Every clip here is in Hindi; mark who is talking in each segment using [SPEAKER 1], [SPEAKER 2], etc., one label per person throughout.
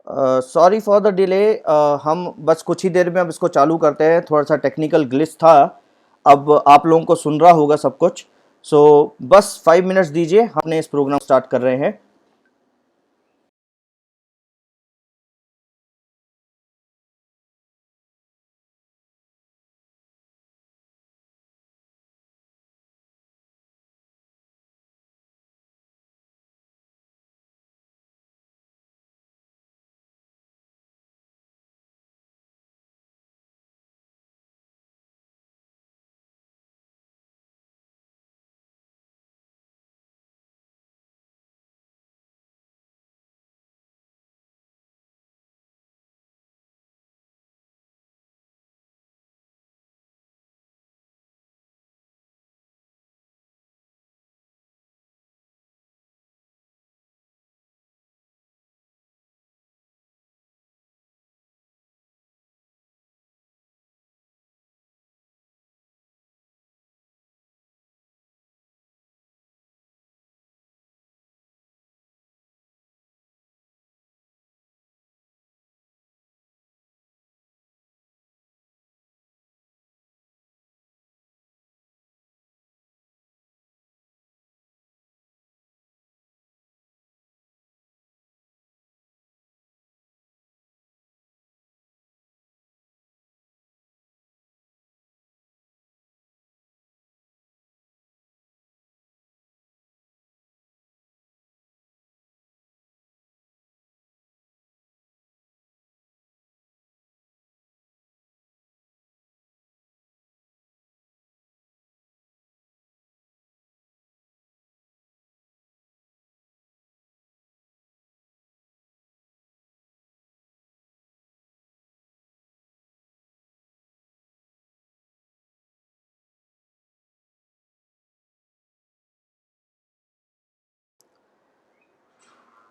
[SPEAKER 1] Sorry for the delay. हम बस कुछ ही देर में अब इसको चालू करते हैं, थोड़ा सा टेक्निकल ग्लिच था। अब आप लोगों को सुन रहा होगा सब कुछ। सो बस 5 मिनट्स दीजिए, हमने इस प्रोग्राम स्टार्ट कर रहे हैं।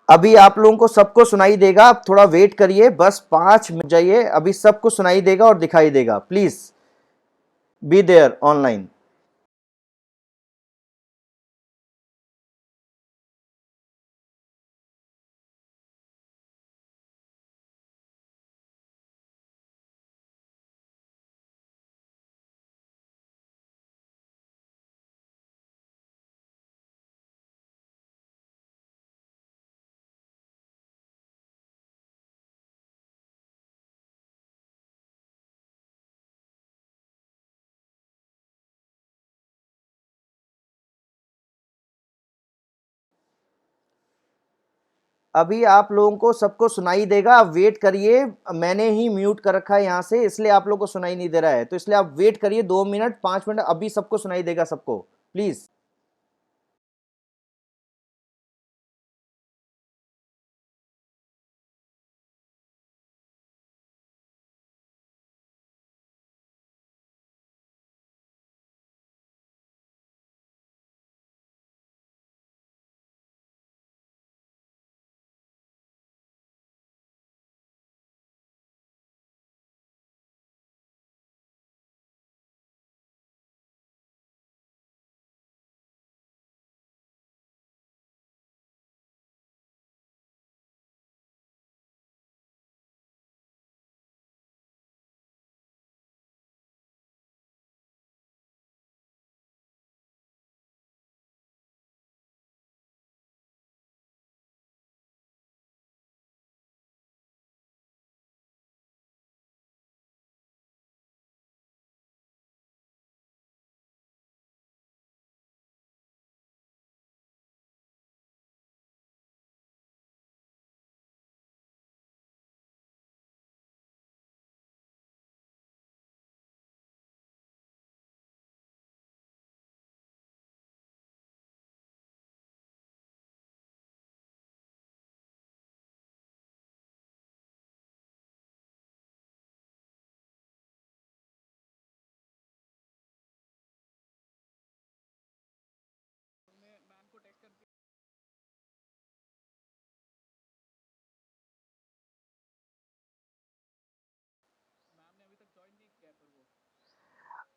[SPEAKER 1] अभी आप लोगों को सबको सुनाई देगा, आप थोड़ा वेट करिए, बस 5 मिनट जाइए, अभी सबको सुनाई देगा और दिखाई देगा। Please be there online. अभी आप लोगों को सबको सुनाई देगा, आप वेट करिए। मैंने ही म्यूट कर रखा है यहाँ से, इसलिए आप लोगों को सुनाई नहीं दे रहा है, तो इसलिए आप वेट करिए 2 मिनट 5 मिनट, अभी सबको सुनाई देगा सबको। प्लीज।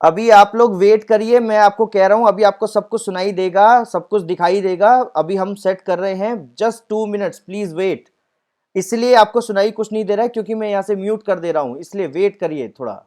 [SPEAKER 1] अभी आप लोग वेट करिए, मैं आपको कह रहा हूं, अभी आपको सब कुछ सुनाई देगा, सब कुछ दिखाई देगा। अभी हम सेट कर रहे हैं, जस्ट 2 मिनट्स, प्लीज वेट। इसलिए आपको सुनाई कुछ नहीं दे रहा है, क्योंकि मैं यहां से म्यूट कर दे रहा हूं, इसलिए वेट करिए थोड़ा।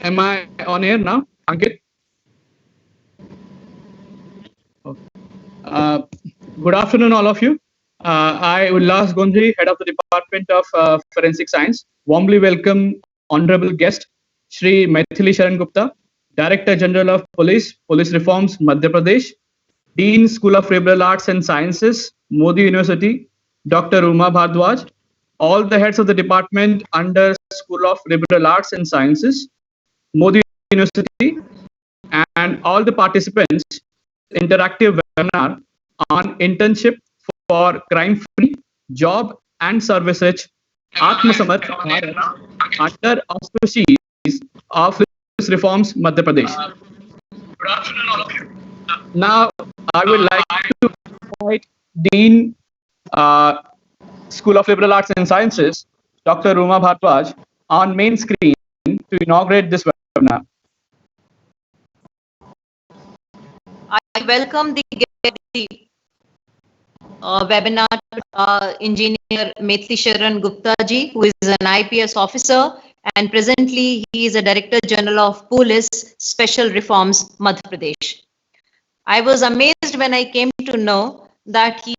[SPEAKER 2] Am I on air now, Ankit? Uh, Good afternoon, all of you. I, Ullas Gondri, Head of the Department of Forensic Science, warmly welcome Honorable Guest Shri Maithili Sharan Gupta, Director General of Police, Police Reforms, Madhya Pradesh, Dean, School of Liberal Arts and Sciences, Modi University, Dr. Uma Bhardwaj, all the heads of the department under School of Liberal Arts and Sciences, Modi University, and all the participants interactive webinar on internship for crime-free job and services Atma Samarth Bharat under auspices of Police Reforms Madhya Pradesh. Good afternoon, all of you. Now, I would like to invite Dean, uh, School of Liberal Arts and Sciences, Dr. Ruma Bhardwaj, on main screen to inaugurate this webinar.
[SPEAKER 3] I welcome the webinar engineer Maithili Sharan Gupta ji, who is an IPS officer and presently he is a Director General of Police Special Reforms Madhya Pradesh. I was amazed when I came to know that he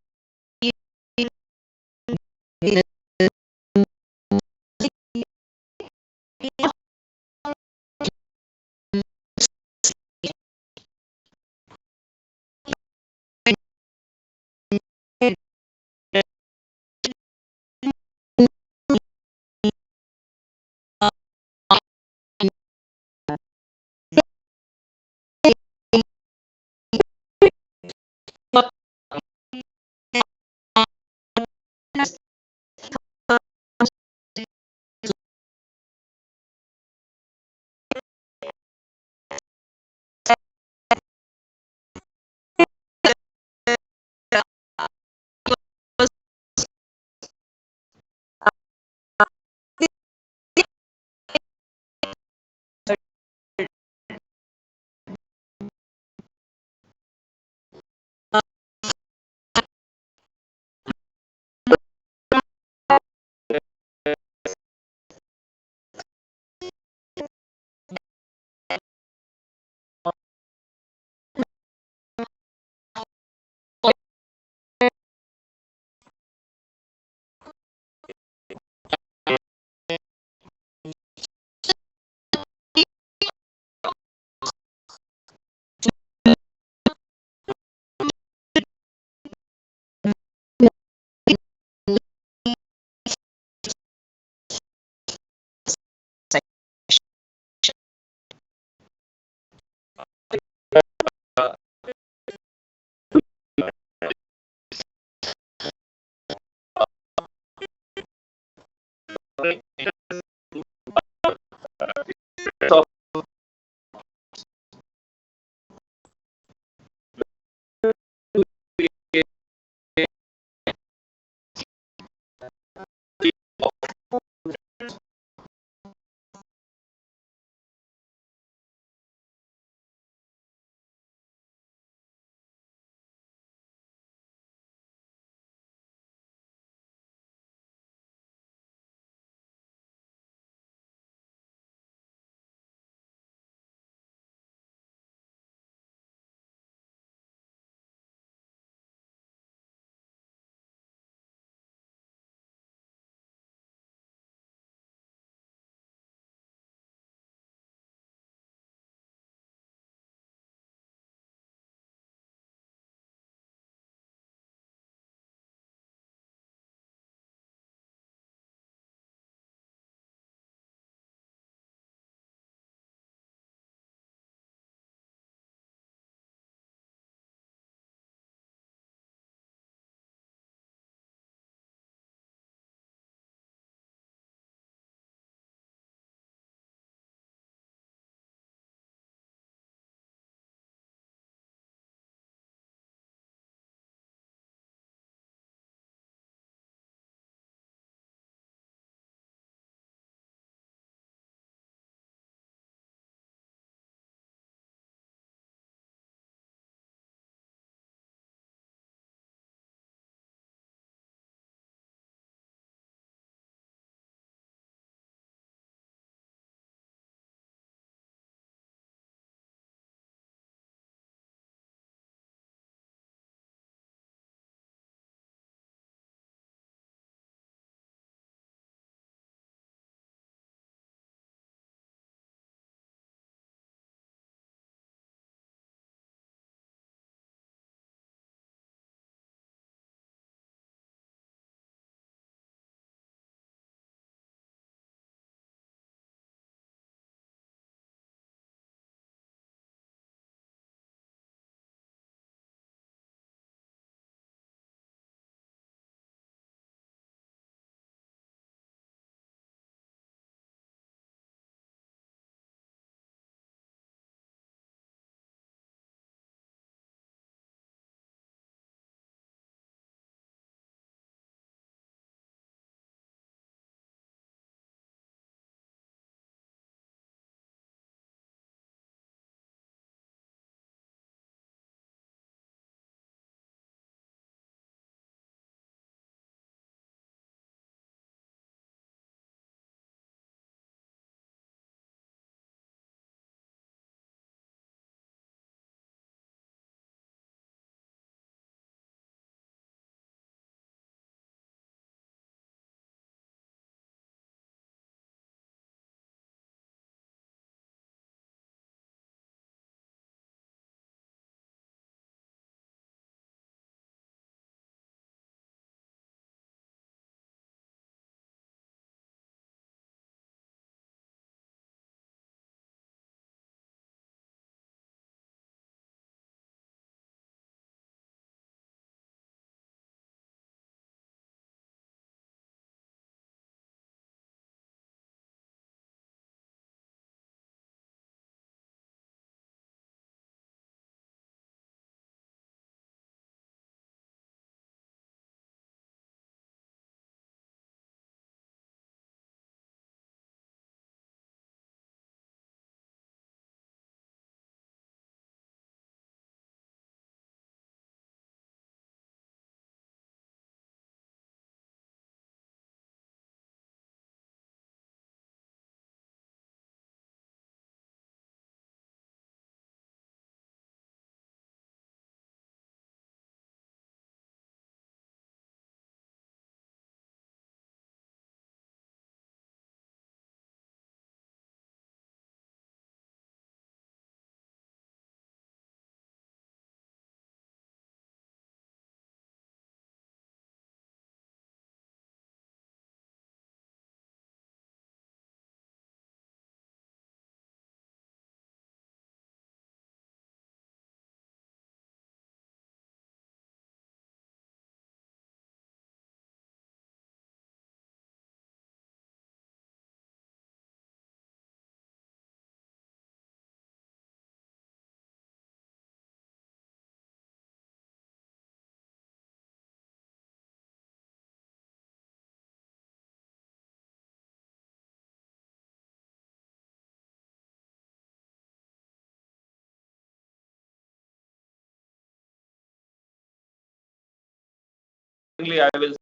[SPEAKER 4] I will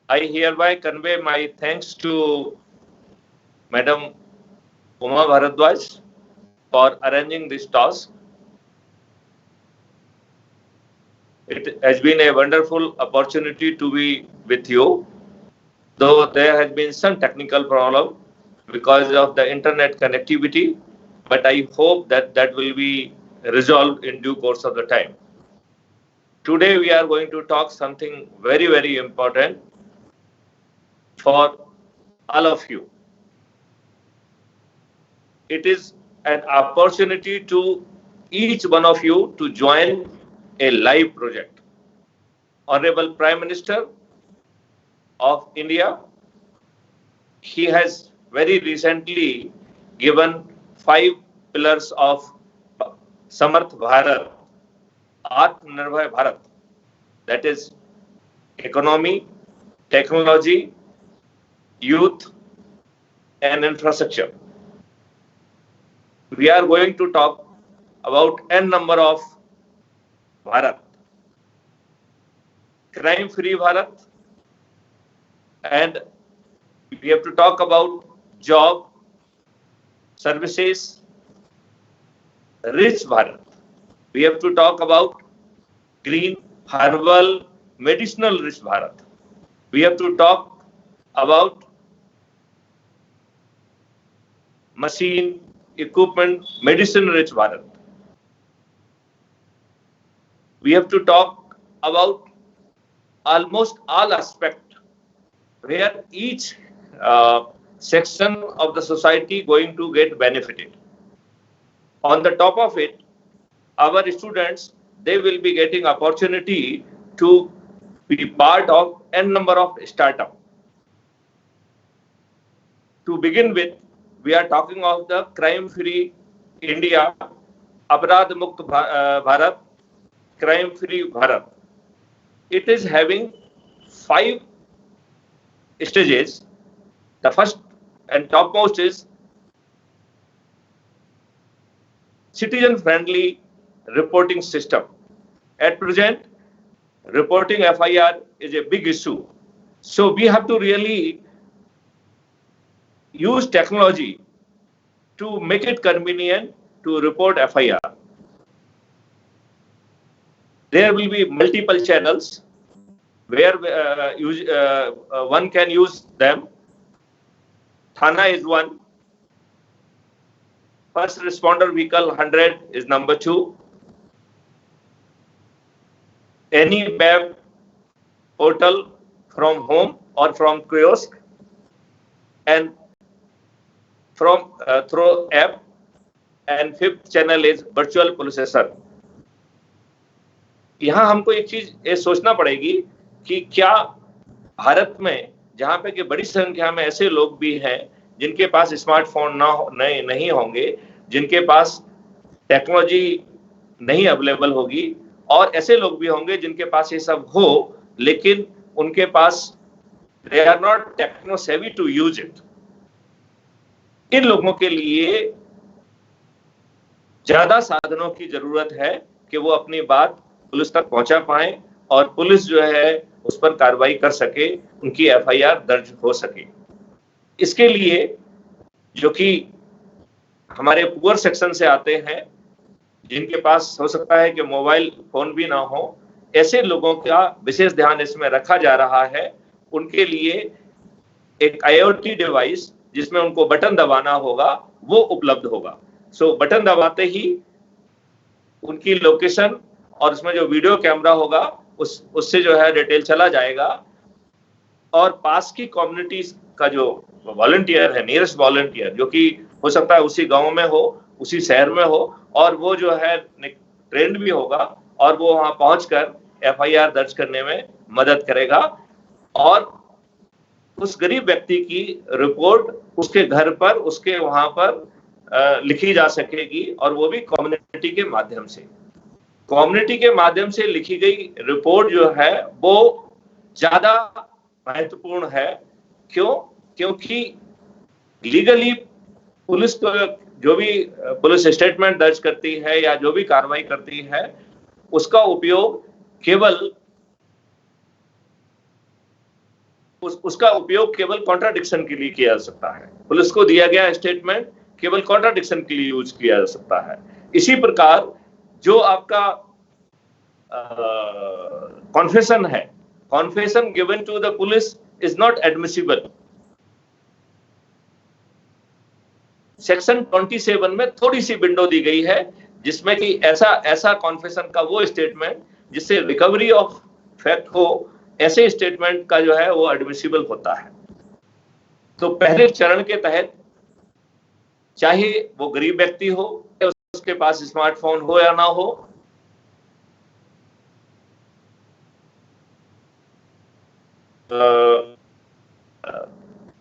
[SPEAKER 4] I hereby convey my thanks to Madam Uma Bharadwaj for arranging this task. It has been a wonderful opportunity to be with you, though there has been some technical problem because of the internet connectivity, but I hope that that will be resolved in due course of the time. Today we are going to talk something very, very important for all of you. It is an opportunity to each one of you to join a live project. Honorable Prime Minister of India, he has very recently given 5 pillars of Samarth Bharat, Atmanirbhar Bharat, that is economy, technology, youth, and infrastructure. We are going to talk about n number of Bharat, crime-free Bharat, and we have to talk about job, services, rich Bharat. We have to talk about green, herbal, medicinal rich Bharat. We have to talk about machine, equipment, medicine rich Bharat. We have to talk about almost all aspects where each section of the society going to get benefited. On the top of it, our students, they will be getting opportunity to be part of n number of startup. To begin with, we are talking of the crime-free India, अपराध मुक्त Bharat, crime free Bharat. It is having 5 stages. The first and topmost is citizen friendly reporting system. At present, reporting FIR is a big issue. So we have to really use technology to make it convenient to report FIR. There will be multiple channels where one can use them. Thana is one. First responder vehicle 100 is number 2. Any web portal from home or from kiosk, and from through app. And 5th channel is virtual processor. यहाँ हमको एक चीज ये सोचना पड़ेगी कि क्या भारत में, जहां पे कि बड़ी संख्या में ऐसे लोग भी हैं जिनके पास स्मार्टफोन नहीं होंगे, जिनके पास टेक्नोलॉजी नहीं अवेलेबल होगी, और ऐसे लोग भी होंगे जिनके पास ये सब हो लेकिन उनके पास दे आर नॉट टेक्नो सेवी टू यूज इट. इन लोगों के लिए ज्यादा साधनों की जरूरत है कि वो अपनी बात पुलिस तक पहुंचा पाए और पुलिस जो है उस पर कार्रवाई कर सके, उनकी FIR दर्ज हो सके. इसके लिए जो कि हमारे पुअर सेक्शन से आते हैं, जिनके पास हो सकता है कि मोबाइल फोन भी ना हो, ऐसे लोगों का विशेष ध्यान इसमें रखा जा रहा है. उनके लिए एक IoT डिवाइस जिसमें उनको बटन दबाना होगा वो उपलब्ध होगा. सो बटन दबाते ही उनकी लोकेशन और उसमें जो वीडियो कैमरा होगा उससे जो है डिटेल चला जाएगा, और पास की कम्युनिटीज का जो वॉलंटियर है, नियरेस्ट वॉलंटियर, जो कि हो सकता है उसी गांव में हो, उसी शहर में हो, और वो जो है ट्रेंड भी होगा और वो वहां पहुंचकर FIR दर्ज करने में मदद करेगा, और उस गरीब व्यक्ति की रिपोर्ट उसके घर पर, उसके वहां पर लिखी जा सकेगी, और वो भी कम्युनिटी के माध्यम से. कम्युनिटी के माध्यम से लिखी गई रिपोर्ट जो है वो ज्यादा महत्वपूर्ण है. क्यों? क्योंकि लीगली पुलिस को जो भी पुलिस स्टेटमेंट दर्ज करती है या जो भी कार्रवाई करती है, उसका उपयोग केवल कॉन्ट्राडिक्शन के लिए किया जा सकता है. पुलिस को दिया गया स्टेटमेंट केवल कॉन्ट्राडिक्शन के लिए यूज किया जा सकता है. इसी प्रकार जो आपका कॉन्फेशन है, confession given to the police is not admissible. Section 27 में थोड़ी सी विंडो दी गई है जिसमें कि ऐसा कॉन्फेशन का वो स्टेटमेंट जिससे रिकवरी ऑफ फैक्ट हो, ऐसे स्टेटमेंट का जो है वो एडमिसिबल होता है. तो पहले चरण के तहत चाहे वो गरीब व्यक्ति हो, उसके पास स्मार्टफोन हो या ना हो,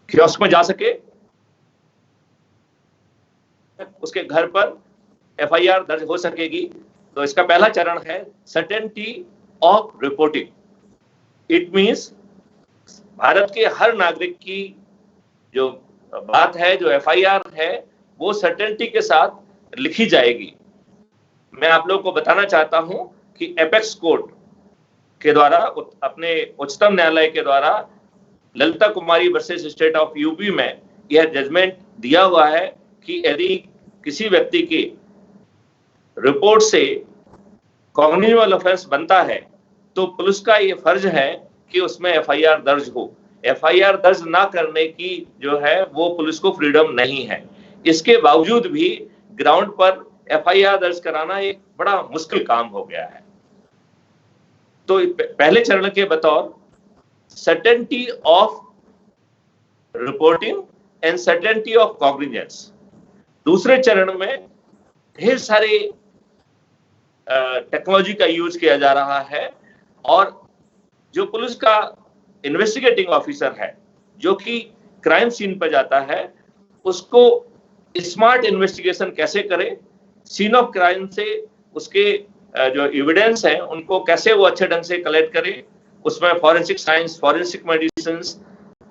[SPEAKER 4] कियोस्क में जा सके, उसके घर पर FIR दर्ज हो सकेगी. तो इसका पहला चरण है certainty of reporting. It means Bharat के हर नागरिक की जो बात है, जो FIR है, वो सर्टेनिटी के साथ लिखी जाएगी. मैं आप लोगों को बताना चाहता हूं कि एपेक्स कोर्ट के द्वारा, अपने उच्चतम न्यायालय के द्वारा ललिता कुमारी वर्सेस स्टेट ऑफ यूपी में यह जजमेंट दिया हुआ है कि यदि किसी व्यक्ति की रिपोर्ट से कॉग्निटिव ऑफेंस बनता है तो पुलिस का ये फर्ज है कि उसमें FIR दर्ज हो. FIR दर्ज ना करने की जो है वो पुलिस को फ्रीडम नहीं है. इसके बावजूद भी ग्राउंड पर FIR दर्ज कराना एक बड़ा मुश्किल काम हो गया है. तो पहले चरण के बतौर certainty of reporting and certainty of cognizance. दूसरे चरण में ढेर सारे टेक्नोलॉजी का यूज किया जा रहा है, और जो पुलिस का इन्वेस्टिगेटिंग ऑफिसर है, जो कि क्राइम सीन पर जाता है, उसको स्मार्ट इन्वेस्टिगेशन कैसे करे सीन ऑफ क्राइम से उसके जो एविडेंस है उनको कैसे वो अच्छे ढंग से कलेक्ट करे, उसमें फॉरेंसिक साइंस, फॉरेंसिक मेडिसिन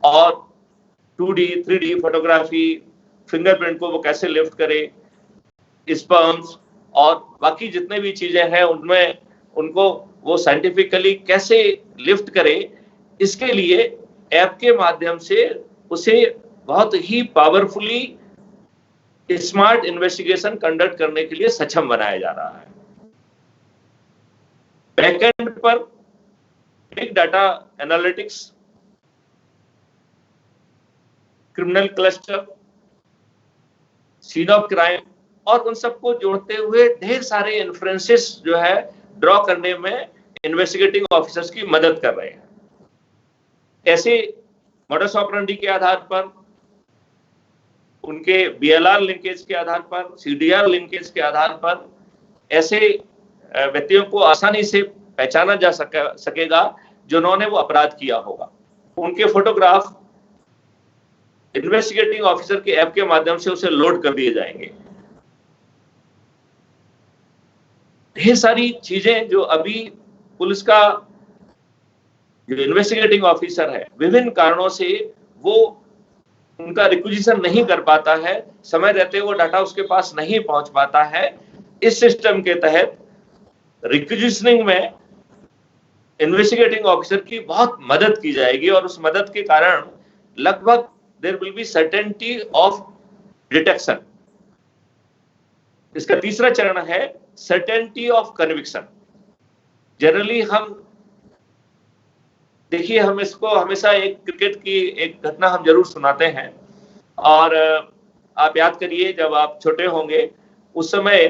[SPEAKER 4] और 2D 3D फोटोग्राफी, फिंगरप्रिंट को वो कैसे लिफ्ट करे, स्पर्म्स और बाकी जितने भी चीजें हैं उनमें उनको वो साइंटिफिकली कैसे लिफ्ट करे, इसके लिए ऐप के माध्यम से उसे बहुत ही पावरफुली स्मार्ट इन्वेस्टिगेशन कंडक्ट करने के लिए सक्षम बनाया जा रहा है। बैकएंड पर big data analytics, criminal cluster, scene of crime और उन सबको जोड़ते हुए ढेर सारे इन्फ्रेंसेस जो है ड्रॉ करने में इन्वेस्टिगेटिंग ऑफिसर्स की मदद कर रहे हैं। ऐसे मॉडस ऑपरेंडी के आधार पर, उनके BLR लिंकेज के आधार पर, CDR लिंकेज के आधार पर ऐसे व्यक्तियों को आसानी से पहचाना जा सकेगा जिन्होंने वो अपराध किया होगा। उनके फोटोग्राफ इन्वेस्टिगेटिंग ऑफिसर के ऐप के माध्यम से उसे लोड कर दिए जाएंगे। ढेर सारी चीजें जो अभी पुलिस का जो इन्वेस्टिगेटिंग ऑफिसर है विभिन्न कारणों से वो उनका रिक्विजिशन नहीं कर पाता है, समय रहते वो डाटा उसके पास नहीं पहुंच पाता है। इस सिस्टम के तहत रिक्विजिशनिंग में इन्वेस्टिगेटिंग ऑफिसर की बहुत मदद की जाएगी और उस मदद के कारण लगभग there will be certainty of detection. इसका तीसरा चरण है सर्टेनिटी ऑफ कन्विक्शन। जनरली हम देखिए, हम इसको हमेशा एक क्रिकेट की एक घटना हम जरूर सुनाते हैं और आप याद करिए जब आप छोटे होंगे उस समय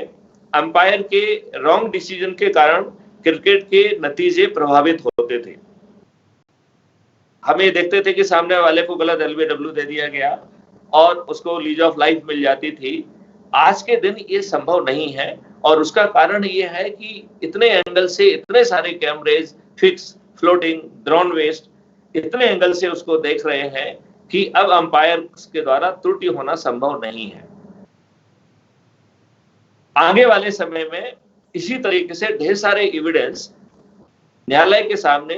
[SPEAKER 4] अंपायर के रॉन्ग डिसीजन के कारण क्रिकेट के नतीजे प्रभावित होते थे। हमें देखते थे कि सामने वाले को गलत LBW दे दिया गया और उसको लीज ऑफ लाइफ मिल जाती थी। आज के दिन ये संभव नहीं है और उसका कारण ये है कि इतने एंगल से इतने सारे कैमरेज, फिक्स, फ्लोटिंग, ड्रोन वेस्ट, इतने एंगल से उसको देख रहे हैं कि अब अंपायर के द्वारा त्रुटि होना संभव नहीं है। आगे वाले समय में इसी तरीके से ढेर सारे एविडेंस न्यायालय के सामने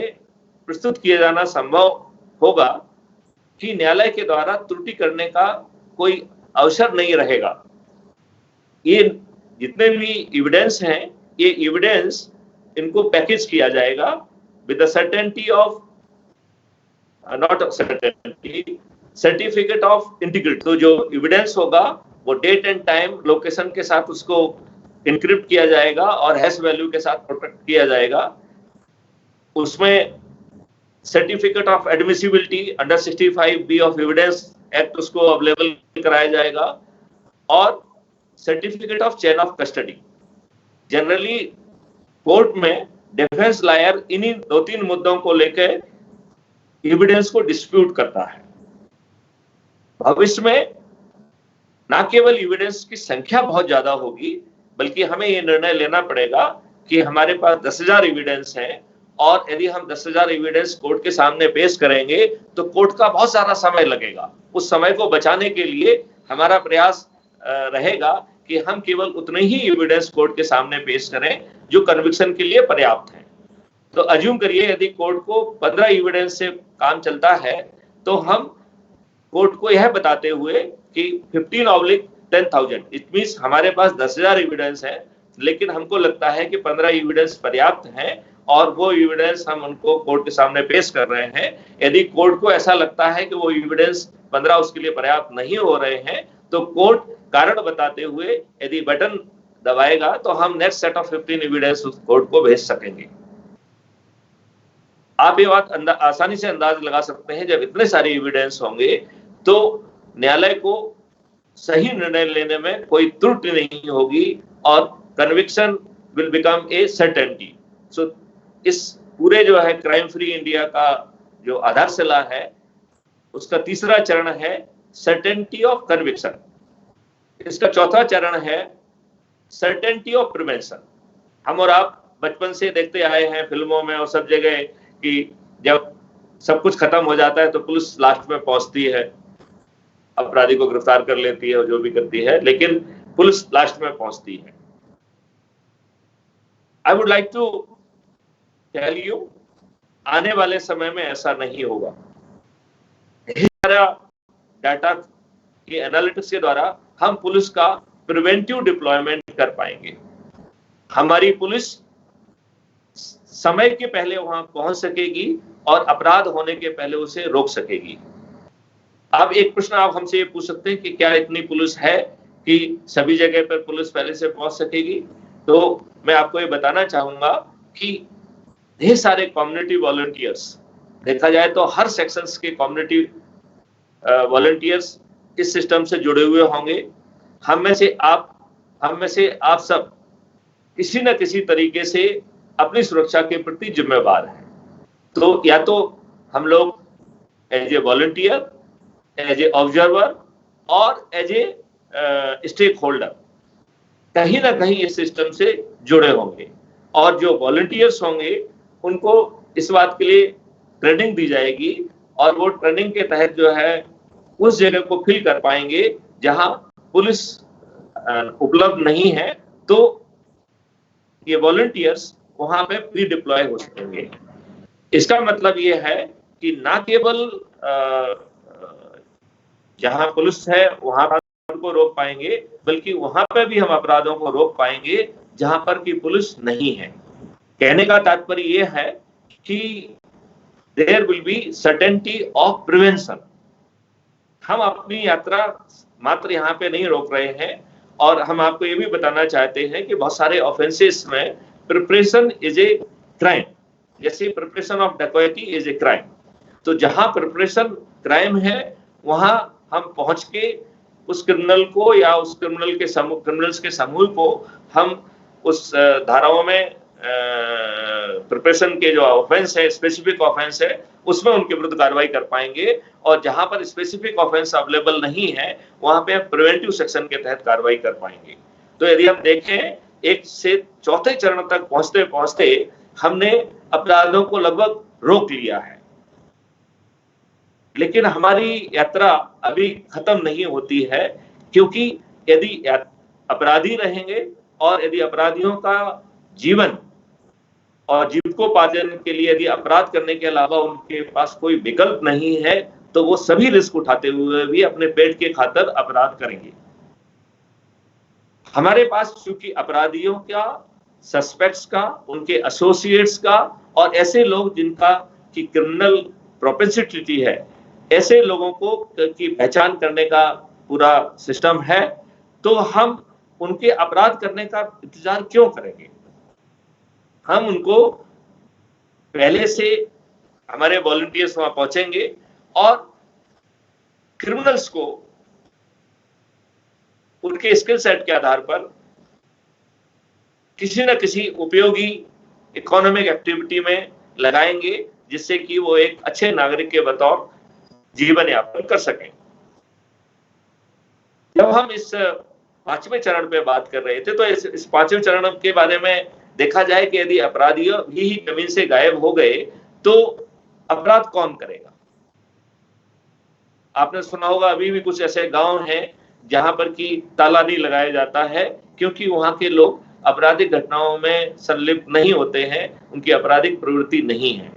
[SPEAKER 4] प्रस्तुत किया जाना संभव होगा कि न्यायालय के द्वारा त्रुटि करने का कोई अवसर नहीं रहेगा। ये जितने भी एविडेंस हैं, ये एविडेंस इनको पैकेज किया जाएगा with the certainty of not of certainty, certificate of integrity। तो जो एविडेंस होगा वो डेट एंड टाइम, लोकेशन के साथ उसको इनक्रिप्ट किया जाएगा और हैश वैल्यू के साथ प्रोटेक्ट किया जाएगा। उसमें certificate of admissibility under 65B of evidence act उसको अवेलेबल कराया जाएगा और certificate of chain of custody. Generally court में डिफेंस लॉयर इन्हीं 2-3 मुद्दों को लेकर एविडेंस को डिस्प्यूट करता है। भविष्य में ना केवल एविडेंस की संख्या बहुत ज्यादा होगी बल्कि हमें यह निर्णय लेना पड़ेगा कि हमारे पास 10,000 एविडेंस हैं और यदि हम 10,000 एविडेंस कोर्ट के सामने पेश करेंगे तो कोर्ट का बहुत सारा समय लगेगा। उस समय को बचाने के लिए हमारा प्रयास रहेगा कि हम केवल उतने ही एविडेंस कोर्ट के सामने पेश करें जो कन्विक्शन के लिए पर्याप्त हैं। तो अज्यूम करिए यदि कोर्ट को 15 एविडेंस से काम चलता है तो हम कोर्ट को यह बताते हुए कि 15/10,000 इट मींस हमारे पास 10,000 एविडेंस है लेकिन हमको लगता है कि 15 एविडेंस पर्याप्त हैं और वो एविडेंस हम उनको कोर्ट के सामने पेश कर रहे हैं। यदि कोर्ट को ऐसा लगता है कि वो एविडेंस 15 उसके लिए पर्याप्त नहीं हो रहे हैं तो कोर्ट कारण बताते हुए यदि बटन दबाएगा तो हम नेक्स्ट सेट ऑफ 15 एविडेंस उस कोर्ट को भेज सकेंगे। आप ये बात आसानी से अंदाज लगा सकते हैं, जब इतने सारे एविडेंस होंगे तो न्यायालय को सही निर्णय लेने में कोई त्रुटि नहीं होगी और conviction will become a certainty. So इस पूरे जो है क्राइम फ्री इंडिया का जो आधारशिला है उसका तीसरा चरण है सर्टेनिटी ऑफ कन्विक्शन। इसका चौथा चरण है सर्टेनिटी ऑफ प्रिवेंशन। हम और आप बचपन से देखते आए हैं फिल्मों में और सब जगह कि जब सब कुछ खत्म हो जाता है तो पुलिस लास्ट में पहुंचती है, अपराधी को गिरफ्तार कर लेती है और जो भी करती है, लेकिन पुलिस लास्ट में पहुंचती है। I would like to tell you, आने वाले समय में ऐसा नहीं होगा। डाटा के एनालिटिक्स के द्वारा हम पुलिस का प्रिवेंटिव डिप्लॉयमेंट कर पाएंगे। हमारी पुलिस समय के पहले वहां पहुंच सकेगी और अपराध होने के पहले उसे रोक सकेगी। अब एक प्रश्न आप हमसे ये पूछ सकते हैं कि क्या इतनी पुलिस है कि सभी जगह पर पुलिस पहले से पहुंच सकेगी? तो मैं आपको ये बताना चाहूंगा कि ढेर सारे कम्युनिटी वॉलंटियर्स, देखा जाए तो हर सेक्शंस के कम्युनिटी वॉलंटियर्स इस सिस्टम से जुड़े हुए होंगे। हम में से आप सब किसी न किसी तरीके से अपनी सुरक्षा के प्रति जिम्मेवार हैं। तो या तो हम लोग as a volunteer, as a observer और एज ए स्टेक होल्डर कहीं ना कहीं इस सिस्टम से जुड़े होंगे, और जो वॉलंटियर्स होंगे उनको इस बात के लिए ट्रेनिंग दी जाएगी और वो ट्रेनिंग के तहत जो है उस जगह को फिल कर पाएंगे जहां पुलिस उपलब्ध नहीं है, तो ये वॉलंटियर्स वहां पे प्री डिप्लॉय हो सकेंगे। इसका मतलब ये है कि ना केवल जहां पुलिस है वहां अपराधों को रोक पाएंगे, बल्कि वहां पे भी हम अपराधों को रोक पाएंगे जहां पर कि पुलिस नहीं है। कहने का तात्पर्य यह है कि there will be certainty of prevention. हम अपनी यात्रा मात्र यहाँ पे नहीं रोक रहे हैं, और हम आपको ये भी बताना चाहते हैं कि बहुत सारे ऑफेंसेस में प्रिपरेशन इज ए क्राइम। जैसे प्रिपरेशन ऑफ डकैती इज ए क्राइम, तो जहां प्रिपरेशन क्राइम है वहां हम पहुंच के उस क्रिमिनल को या उस क्रिमिनल्स के समूह को हम उस धाराओं में प्रिपरेशन के जो ऑफेंस है, स्पेसिफिक ऑफेंस है, उसमें उनके विरुद्ध कार्रवाई कर पाएंगे। और जहां पर स्पेसिफिक ऑफेंस अवेलेबल नहीं है वहां पे हम प्रिवेंटिव सेक्शन के तहत कार्रवाई कर पाएंगे। तो यदि हम देखें 1 से 4थे चरण तक पहुंचते पहुंचते हमने अपराधों को लगभग रोक लिया है, लेकिन हमारी यात्रा अभी खत्म नहीं होती है, क्योंकि यदि अपराधी रहेंगे और यदि अपराधियों का जीवन और जीविकोपार्जन के लिए यदि अपराध करने के अलावा उनके पास कोई विकल्प नहीं है, तो वो सभी रिस्क उठाते हुए भी अपने पेट के खातिर अपराध करेंगे। हमारे पास चूंकि अपराधियों का, सस्पेक्ट्स का, उनके एसोसिएट्स का और ऐसे लोग जिनका की क्रिमिनल प्रोपेंसिटी है, ऐसे लोगों को की पहचान करने का पूरा सिस्टम है, तो हम उनके अपराध करने का इंतजार क्यों करेंगे? हम उनको पहले से, हमारे वॉलंटियर्स वहां पहुंचेंगे और क्रिमिनल्स को उनके स्किल सेट के आधार पर किसी न किसी उपयोगी इकोनॉमिक एक्टिविटी में लगाएंगे, जिससे कि वो एक अच्छे नागरिक के बतौर जीवन यापन कर सकें। जब हम इस 5वें चरण पे बात कर रहे थे, तो इस 5वें चरण के बारे में देखा जाए कि यदि अपराधी ही जमीन से गायब हो गए तो अपराध कौन करेगा? आपने सुना होगा अभी भी कुछ ऐसे गांव हैं जहां पर कि ताला नहीं लगाया जाता है, क्योंकि वहां के लोग आपराधिक घटनाओं में संलिप्त नहीं होते हैं, उनकी आपराधिक प्रवृत्ति नहीं है।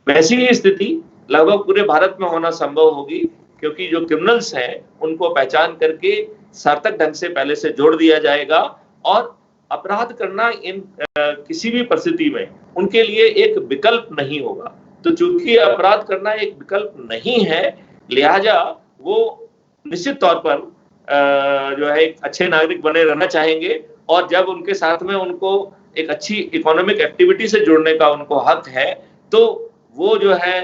[SPEAKER 4] वैसी ही स्थिति लगभग पूरे भारत में होना संभव होगी, क्योंकि जो क्रिमिनल्स हैं उनको पहचान करके सार्थक ढंग से पहले से जोड़ दिया जाएगा, और अपराध करना इन किसी भी परिस्थिति में उनके लिए एक विकल्प नहीं होगा। तो चूंकि अपराध करना एक विकल्प नहीं है, लिहाजा वो निश्चित तौर पर जो है एक अच्छे नागरिक बने रहना चाहेंगे, और जब उनके साथ में उनको एक अच्छी इकोनॉमिक एक्टिविटी से जुड़ने का उनको हक है, तो वो जो है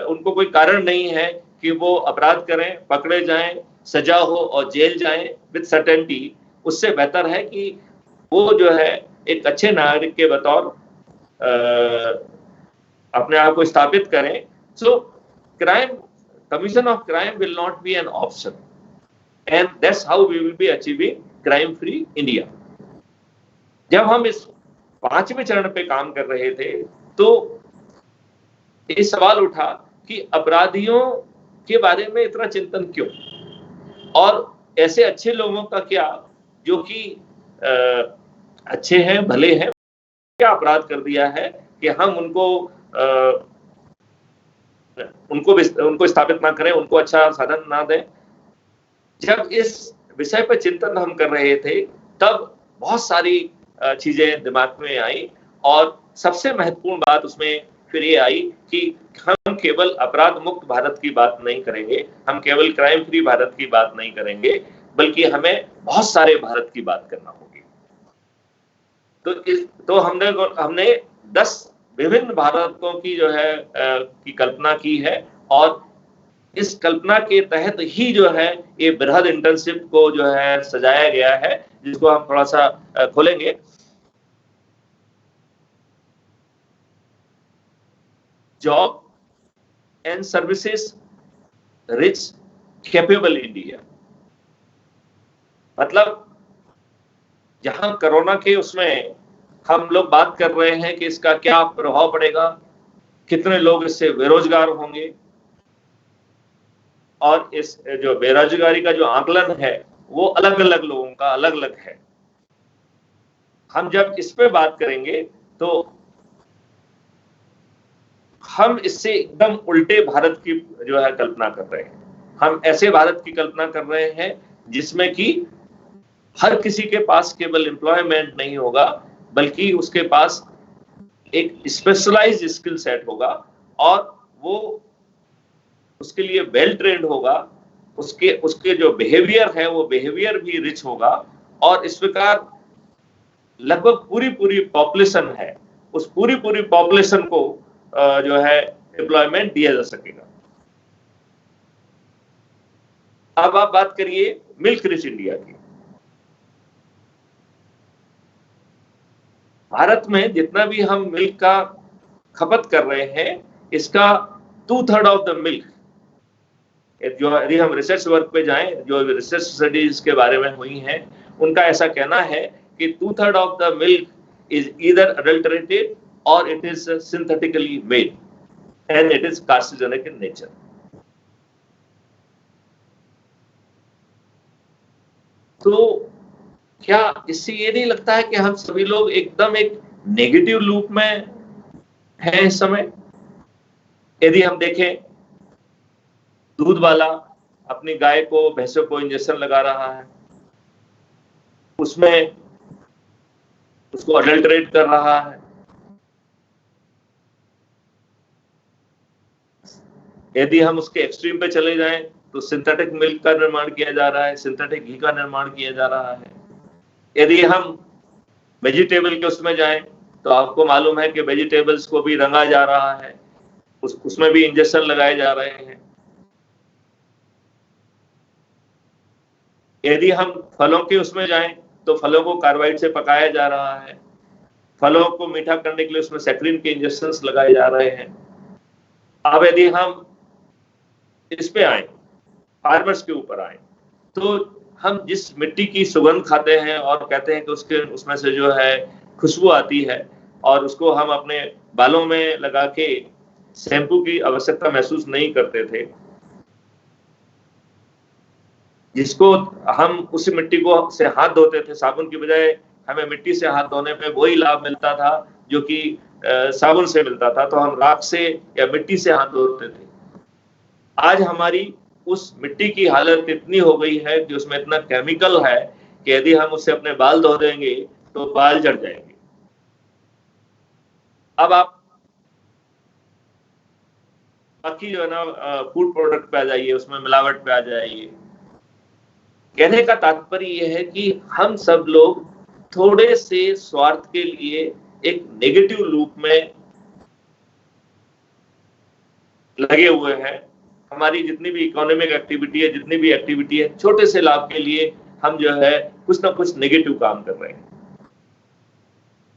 [SPEAKER 4] उनको कोई कारण नहीं है कि वो अपराध करें, पकड़े जाएं, सजा हो और जेल जाएं विद सर्टेनिटी। उससे बेहतर है कि वो जो है एक अच्छे नागरिक के बतौर अपने आप को स्थापित करें। So crime, commission of crime will not be an option, and that's how we will be achieving crime free India. जब हम इस 5वें चरण पे काम कर रहे थे, तो ये सवाल उठा कि अपराधियों के बारे में इतना चिंतन क्यों, और ऐसे अच्छे लोगों का क्या जो कि अच्छे हैं, भले हैं, क्या अपराध कर दिया है कि हम उनको स्थापित ना करें, उनको अच्छा साधन ना दें। जब इस विषय पर चिंतन हम कर रहे थे तब बहुत सारी चीजें दिमाग में आई और सबसे महत्वपूर्ण बात उसमें फिर ये आई कि हम केवल अपराध मुक्त भारत की बात नहीं करेंगे, हम केवल क्राइम फ्री भारत की बात नहीं करेंगे, बल्कि हमें बहुत सारे भारत की बात करना होगी। तो हमने 10 विभिन्न भारतों की जो है की कल्पना की है और इस कल्पना के तहत ही जो है ये बृहद इंटर्नशिप को जो है सजाया गया है, जिसको हम थोड़ा सा खोलेंगे। Job and services rich capable India, मतलब जहां कोरोना के उसमें हम लोग बात कर रहे हैं कि इसका क्या प्रभाव पड़ेगा, कितने लोग इससे बेरोजगार होंगे, और इस जो बेरोजगारी का जो आकलन है वो अलग अलग लोगों का अलग अलग है। हम जब इस पे बात करेंगे तो हम इससे एकदम उल्टे भारत की जो है कल्पना कर रहे हैं। हम ऐसे भारत की कल्पना कर रहे हैं जिसमें कि हर किसी के पास केवल एम्प्लॉयमेंट नहीं होगा, बल्कि उसके पास एक स्पेशलाइज्ड स्किल सेट होगा और वो उसके लिए वेल ट्रेंड होगा, उसके जो बिहेवियर है वो बिहेवियर भी रिच होगा और इस प्रकार लगभग पूरी पॉपुलेशन है, उस पूरी पॉपुलेशन को जो है एम्प्लॉयमेंट दिया जा सकेगा। अब आप बात करिए मिल्क रिच इंडिया की। भारत में जितना भी हम मिल्क का खपत कर रहे हैं, इसका 2/3 ऑफ द मिल्क, जो यदि हम रिसर्च वर्क पे जाएं, जो रिसर्च स्टडीज के बारे में हुई हैं, उनका ऐसा कहना है कि 2/3 of the milk is either adulterated और it is synthetically made and it is carcinogenic in nature. तो क्या इससे ये नहीं लगता है कि हम सभी लोग एकदम एक नेगेटिव लूप में हैं इस समय? यदि हम देखें, दूध वाला अपनी गाय को, भैंसों को इंजेक्शन लगा रहा है, उसमें उसको अडल्टरेट कर रहा है। यदि हम उसके एक्सट्रीम पे चले जाएं तो सिंथेटिक मिल्क का निर्माण किया जा रहा है, सिंथेटिक घी का निर्माण किया जा रहा है। यदि हम वेजिटेबल के उसमें जाएं तो आपको मालूम है कि वेजिटेबल्स को भी रंगा जा रहा है, उसमें भी इंजेक्शन लगाए जा रहे हैं। यदि हम फलों के उसमें जाएं तो फलों को कार्बाइड से पकाया जा रहा है, फलों को मीठा करने के लिए उसमें सैक्रिन के इंजेक्शंस लगाए जा रहे हैं। अब यदि हम इस पे आए, फार्मर्स के ऊपर आए, तो हम जिस मिट्टी की सुगंध खाते हैं और कहते हैं कि उसमें से जो है खुशबू आती है और उसको हम अपने बालों में लगा के शैम्पू की आवश्यकता महसूस नहीं करते थे, जिसको हम उस मिट्टी को से हाथ धोते थे, साबुन की बजाय हमें मिट्टी से हाथ धोने पे वही लाभ मिलता था जो कि साबुन से मिलता था, तो हम राख से या मिट्टी से हाथ धोते थे। आज हमारी उस मिट्टी की हालत इतनी हो गई है कि उसमें इतना केमिकल है कि यदि हम उससे अपने बाल धो देंगे तो बाल झड़ जाएंगे। अब आप बाकी जो है ना फूड प्रोडक्ट पे आ जाइए, उसमें मिलावट पे आ जाइए। कहने का तात्पर्य यह है कि हम सब लोग थोड़े से स्वार्थ के लिए एक नेगेटिव लूप में लगे हुए हैं। हमारी जितनी भी इकोनॉमिक एक्टिविटी है, जितनी भी एक्टिविटी है, छोटे से लाभ के लिए हम जो है कुछ ना कुछ नेगेटिव काम कर रहे हैं।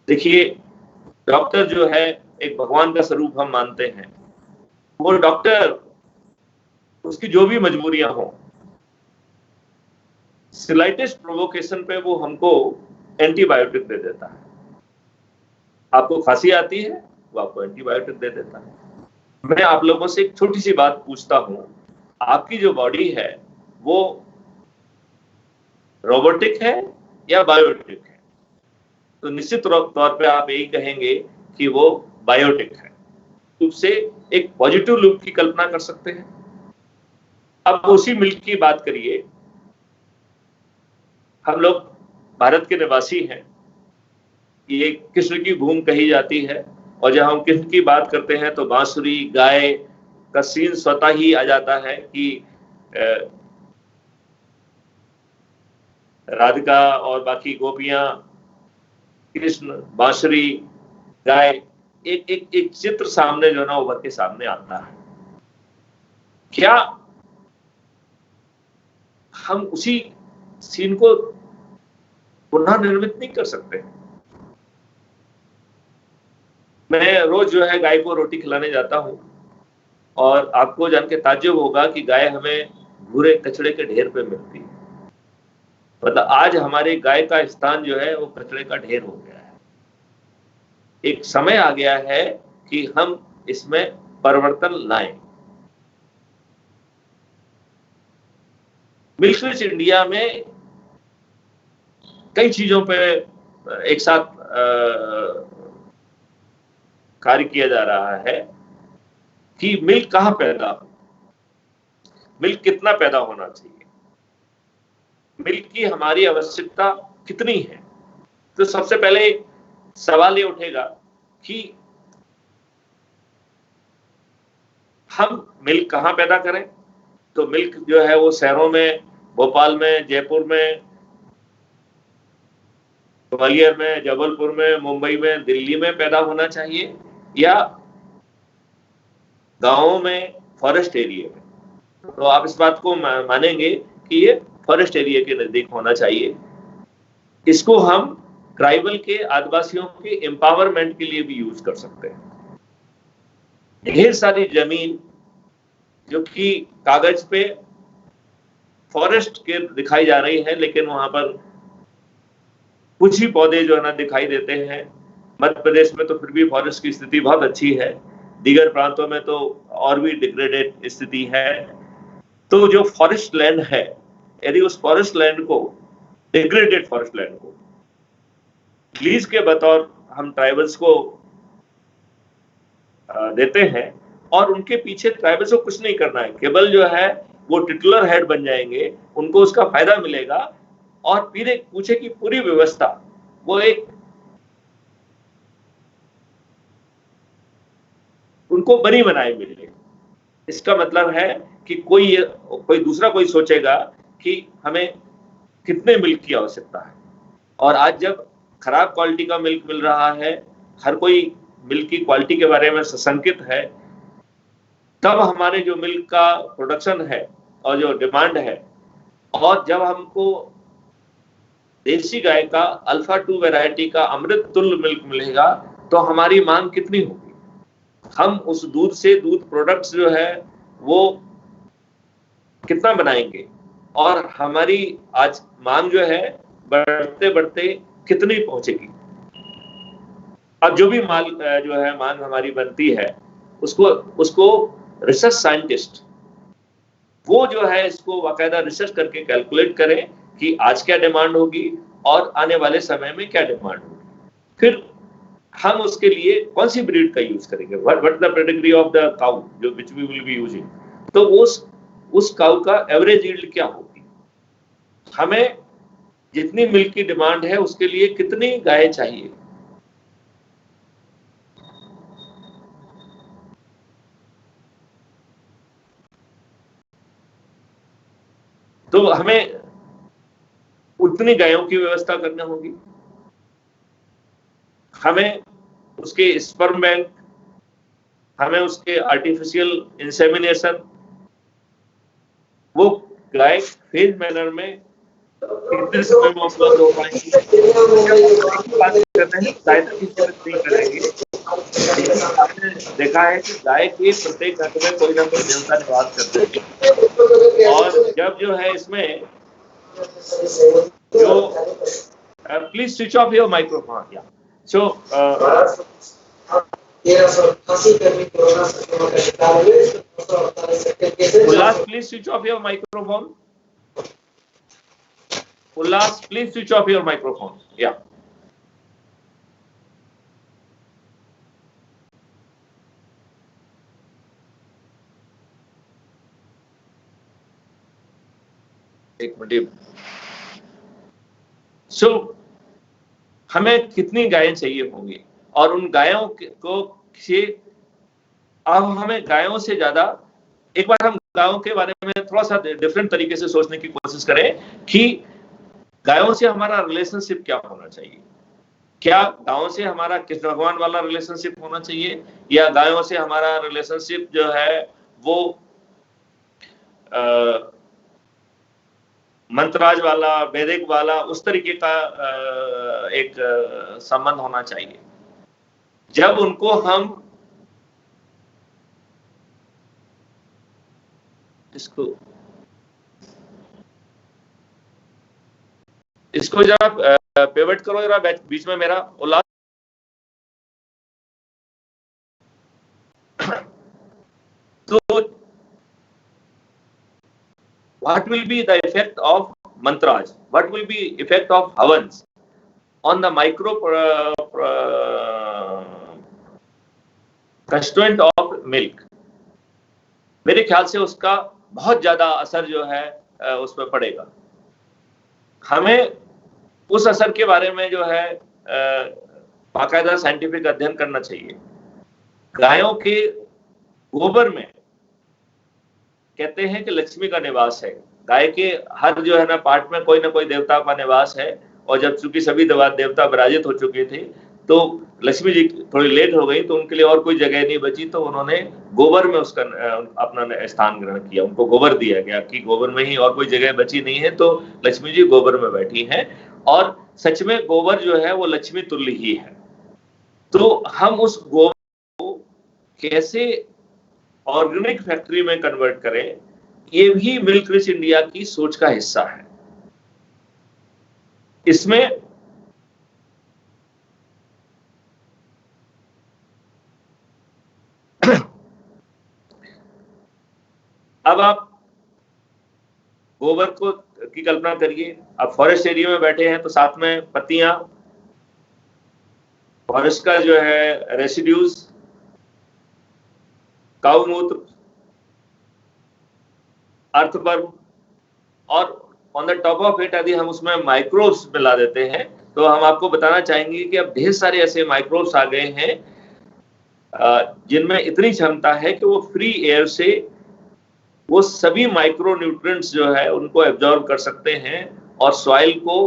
[SPEAKER 4] देखिए, डॉक्टर जो है एक भगवान का स्वरूप हम मानते हैं। वो डॉक्टर, उसकी जो भी मजबूरियां हो, स्लाइटेस्ट प्रोवोकेशन पे वो हमको एंटीबायोटिक दे देता है। आपको खांसी आती है, वो आपको एंटीबायोटिक दे देता है। मैं आप लोगों से एक छोटी सी बात पूछता हूं, आपकी जो बॉडी है वो रोबोटिक है या बायोटिक है? तो निश्चित तौर पे आप यही कहेंगे कि वो बायोटिक है। रूप से एक पॉजिटिव लूप की कल्पना कर सकते हैं। अब उसी मिल्क की बात करिए। हम लोग भारत के निवासी हैं, ये कृष्ण की भूमि कही जाती है, और जब हम कृष्ण की बात करते हैं तो बांसुरी, गाय का सीन स्वतः ही आ जाता है कि राधिका और बाकी गोपियां, कृष्ण, बांसुरी, गाय, एक चित्र सामने जो है ना उभर के सामने आता है। क्या हम उसी सीन को पुनः निर्मित नहीं कर सकते? मैं रोज जो है गाय को रोटी खिलाने जाता हूं, और आपको जान के ताज्जुब होगा कि गाय हमें भूरे कचड़े के ढेर पे मिलती है। मतलब आज हमारे गाय का स्थान जो है वो कचड़े का ढेर हो गया है। एक समय आ गया है कि हम इसमें परिवर्तन लाएं। मिल्क रिच इंडिया में कई चीजों पे एक साथ कार्य किया जा रहा है कि मिल्क कहां पैदा हो, मिल्क कितना पैदा होना चाहिए, मिल्क की हमारी आवश्यकता कितनी है। तो सबसे पहले सवाल ये उठेगा कि हम मिल्क कहां पैदा करें। तो मिल्क जो है वो शहरों में, भोपाल में, जयपुर में, ग्वालियर में, जबलपुर में, मुंबई में, दिल्ली में पैदा होना चाहिए, या गांवों में, फॉरेस्ट एरिया में। तो आप इस बात को मानेंगे कि ये फॉरेस्ट एरिया के नजदीक होना चाहिए। इसको हम ट्राइबल के, आदिवासियों के एम्पावरमेंट के लिए भी यूज कर सकते हैं। ढेर सारी जमीन जो कि कागज पे फॉरेस्ट के दिखाई जा रही है, लेकिन वहां पर कुछ ही पौधे जो है ना दिखाई देते हैं। मध्य प्रदेश में तो फिर भी फॉरेस्ट की स्थिति बहुत अच्छी है, दीगर प्रांतों में तो और भी डिग्रेडेड स्थिति है। तो जो फॉरेस्ट लैंड है, यदि उस फॉरेस्ट लैंड को, डिग्रेडेड फॉरेस्ट लैंड को लीज के बतौर हम ट्राइबल्स को देते हैं, और उनके पीछे ट्राइबल्स को कुछ नहीं करना है, केवल जो है वो टिटुलर हेड बन जाएंगे, उनको उसका फायदा मिलेगा, और पूछे की पूरी व्यवस्था वो एक उनको बनी बनाए मिले। इसका मतलब है कि कोई दूसरा कोई सोचेगा कि हमें कितने मिल्क की आवश्यकता है, और आज जब खराब क्वालिटी का मिल्क मिल रहा है, हर कोई मिल्क की क्वालिटी के बारे में सशंकित है, तब हमारे जो मिल्क का प्रोडक्शन है और जो डिमांड है, और जब हमको देसी गाय का अल्फा 2 वैरायटी का अमृत तुल्य मिल्क मिलेगा, तो हमारी मांग कितनी होगी। हम उस दूध से दूध प्रोडक्ट्स जो है वो कितना बनाएंगे, और हमारी आज मांग जो है बढ़ते बढ़ते कितनी पहुंचेगी। अब जो भी माल जो है मांग हमारी बनती है, उसको रिसर्च साइंटिस्ट वो जो है इसको बाकायदा रिसर्च करके कैलकुलेट करें कि आज क्या डिमांड होगी और आने वाले समय में क्या डिमांड होगी। फिर हम उसके लिए कौन सी ब्रीड का यूज करेंगे, what the pedigree of the cow जो which we will be using, तो उस काउ का एवरेज यील्ड क्या होगी, हमें जितनी मिल्क की डिमांड है उसके लिए कितनी गाय चाहिए। तो हमें उतनी गायों की व्यवस्था करनी होगी। हमें उसके स्पर्म बैंक, हमें उसके आर्टिफिशियल इंसेमिनेशन, वो गाय फेज मैनर में कितने समय में उपलब्ध हो पाएंगी, बात करते हैं दायित्व की जरूरत नहीं करेंगे। आपने देखा है कि गाय के प्रत्येक घंटे में कोई ना कोई देवता निवास करते हैं, और जब जो है इसमें जो please switch off your microphone, या so Ullas please switch off your microphone, Ullas please switch off your microphone, या एक मिनट। सो हमें कितनी गायें चाहिए होंगी और उन गायों को से अब हमें गायों से ज्यादा, एक बार हम गायों के बारे में थोड़ा सा डिफरेंट तरीके से सोचने की कोशिश करें कि गायों से हमारा रिलेशनशिप क्या होना चाहिए। क्या गायों से हमारा कृष्ण भगवान वाला रिलेशनशिप होना चाहिए, या गायों से हमारा रिलेशनशिप जो है वो मंत्रराज वाला, वैदिक वाला, उस तरीके का एक संबंध होना चाहिए। जब उनको हम इसको जरा पेवट करो जरा बीच में मेरा उल्लास। तो what will be the effect of mantras? What will be effect of havans on the micro constituent of milk? मेरे ख्याल से उसका बहुत ज्यादा असर जो है उस पर पड़ेगा। हमें उस असर के बारे में जो है बाकायदा साइंटिफिक अध्ययन करना चाहिए। गायों के गोबर में कहते हैं कि लक्ष्मी का निवास है। गाय के हर जो है ना पार्ट में कोई ना कोई देवता का निवास है, और जब चूंकि सभी देवता विराजित हो चुके थे तो लक्ष्मी जी थोड़ी लेट हो गई, तो उनके लिए और कोई जगह नहीं बची, तो उन्होंने गोबर में उसका अपना स्थान ग्रहण किया। उनको गोबर दिया गया कि गोबर में ही, और कोई जगह बची नहीं है, तो लक्ष्मी जी गोबर में बैठी हैं। और सच में गोबर जो है वो लक्ष्मी तुल्य ही है। तो हम उस गोबर को कैसे ऑर्गेनिक फैक्ट्री में कन्वर्ट करें, ये भी मिल्क रिच इंडिया की सोच का हिस्सा है। इसमें अब आप गोबर को की कल्पना करिए, आप फॉरेस्ट एरिया में बैठे हैं तो साथ में पत्तियां, फॉरेस्ट का जो है रेसिड्यूज, काऊ मूत्र, अर्थवर्म, और on the top of it यदि हम उसमें माइक्रोब्स मिला देते हैं, तो हम आपको बताना चाहेंगे कि अब ढेर सारे ऐसे माइक्रोब्स आ गए हैं जिनमें इतनी क्षमता है कि वो फ्री एयर से वो सभी माइक्रो न्यूट्रिएंट्स जो है उनको एब्जॉर्ब कर सकते हैं और सॉइल को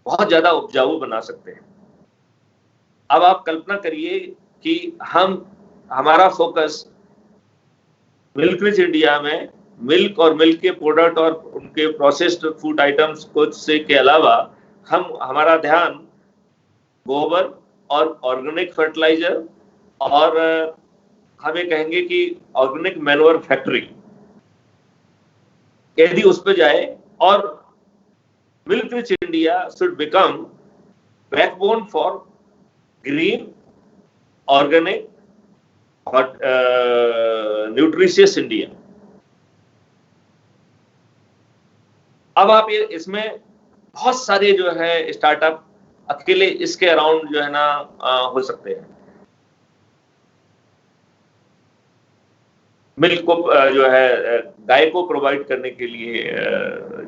[SPEAKER 4] बहुत ज्यादा उपजाऊ बना सकते हैं। अब आप कल्पना करिए कि हमारा फोकस मिल्क रिच इंडिया में मिल्क और मिल्क के प्रोडक्ट और उनके प्रोसेस्ड फूड आइटम्स को से के अलावा हमारा ध्यान गोबर और ऑर्गेनिक फर्टिलाइजर और हमें कहेंगे कि ऑर्गेनिक मैन्योर फैक्ट्री, यदि उस पर जाए, और milk rich India should become backbone for green, organic और न्यूट्रिशियस इंडिया। अब आप ये इसमें बहुत सारे जो है स्टार्टअप अकेले इसके अराउंड जो है ना हो सकते हैं। मिल्क को जो है गाय को प्रोवाइड करने के लिए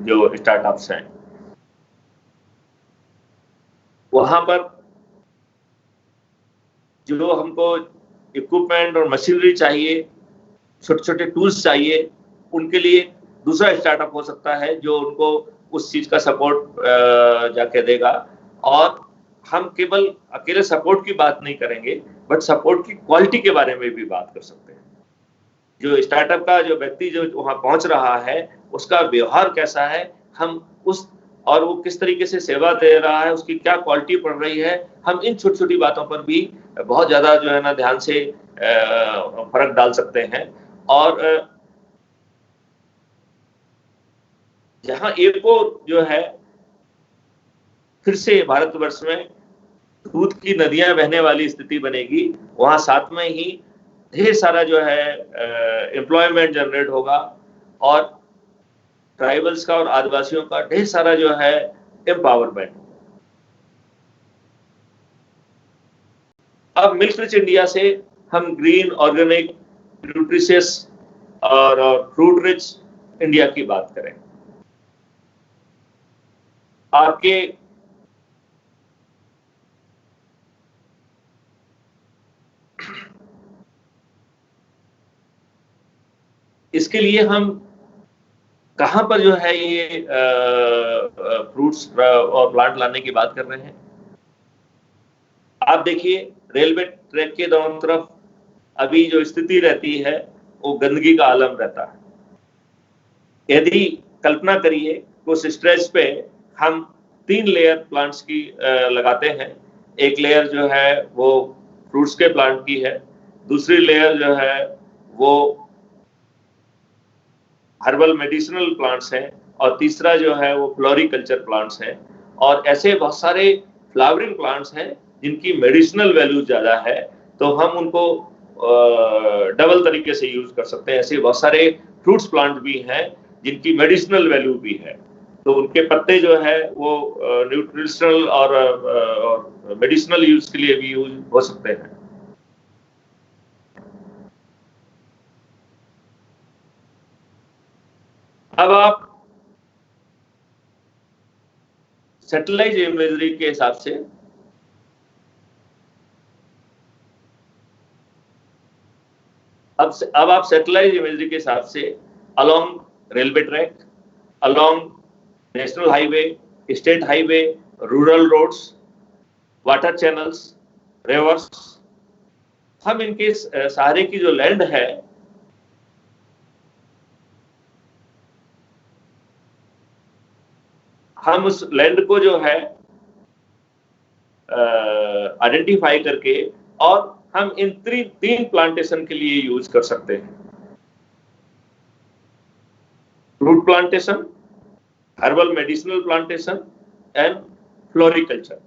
[SPEAKER 4] जो स्टार्टअप्स हैं, वहां पर जो हमको इक्विपमेंट और मशीनरी चाहिए, छोटे छोटे टूल्स चाहिए, उनके लिए दूसरा स्टार्टअप हो सकता है जो उनको उस चीज का सपोर्ट जाके देगा। और हम केवल अकेले सपोर्ट की बात नहीं करेंगे, बट सपोर्ट की क्वालिटी के बारे में भी बात कर सकते हैं। जो स्टार्टअप का जो व्यक्ति जो वहां पहुंच रहा है उसका व्यवहार कैसा है, हम उस और वो किस तरीके से सेवा दे रहा है, उसकी क्या क्वालिटी पड़ रही है, हम इन छोटी छोटी बातों पर भी बहुत ज्यादा जो है ना ध्यान से फर्क डाल सकते हैं। और जहां एको जो है फिर से भारतवर्ष में दूध की नदियां बहने वाली स्थिति बनेगी, वहां साथ में ही ढेर सारा जो है एम्प्लॉयमेंट जनरेट होगा और ट्राइबल्स का और आदिवासियों का ढेर सारा जो है एम्पावरमेंट। अब मिल्क रिच इंडिया से हम ग्रीन, ऑर्गेनिक, न्यूट्रिशियस और फ्रूट रिच इंडिया की बात करें। आपके इसके लिए हम कहां पर जो है ये फ्रूट्स और प्लांट लाने की बात कर रहे हैं। आप देखिए रेलवे ट्रैक के दोनों तरफ अभी जो स्थिति रहती है वो गंदगी का आलम रहता है। यदि कल्पना करिए उस स्ट्रेच पे हम 3 लेयर प्लांट्स की लगाते हैं। एक लेयर जो है वो फ्रूट्स के प्लांट की है, दूसरी लेयर जो है वो हर्बल मेडिसिनल प्लांट्स हैं और तीसरा जो है वो फ्लोरिकल्चर प्लांट्स हैं। और ऐसे बहुत सारे फ्लावरिंग प्लांट्स हैं जिनकी मेडिसिनल वैल्यू ज्यादा है, तो हम उनको डबल तरीके से यूज कर सकते हैं। ऐसे बहुत सारे फ्रूट्स प्लांट भी हैं जिनकी मेडिसिनल वैल्यू भी है, तो उनके पत्ते जो है वो न्यूट्रिशनल और मेडिसिनल यूज के लिए भी यूज हो सकते हैं। अब आप सैटेलाइट इमेजरी के हिसाब से अब आप सैटेलाइट इमेजरी के हिसाब से along railway track, along national highway, state highway, rural roads, water channels, rivers, हम इनके सहारे की जो लैंड है हम उस लैंड को जो है आइडेंटिफाई करके और हम इन 3 प्लांटेशन के लिए यूज कर सकते हैं। Fruit plantation, herbal medicinal plantation and floriculture.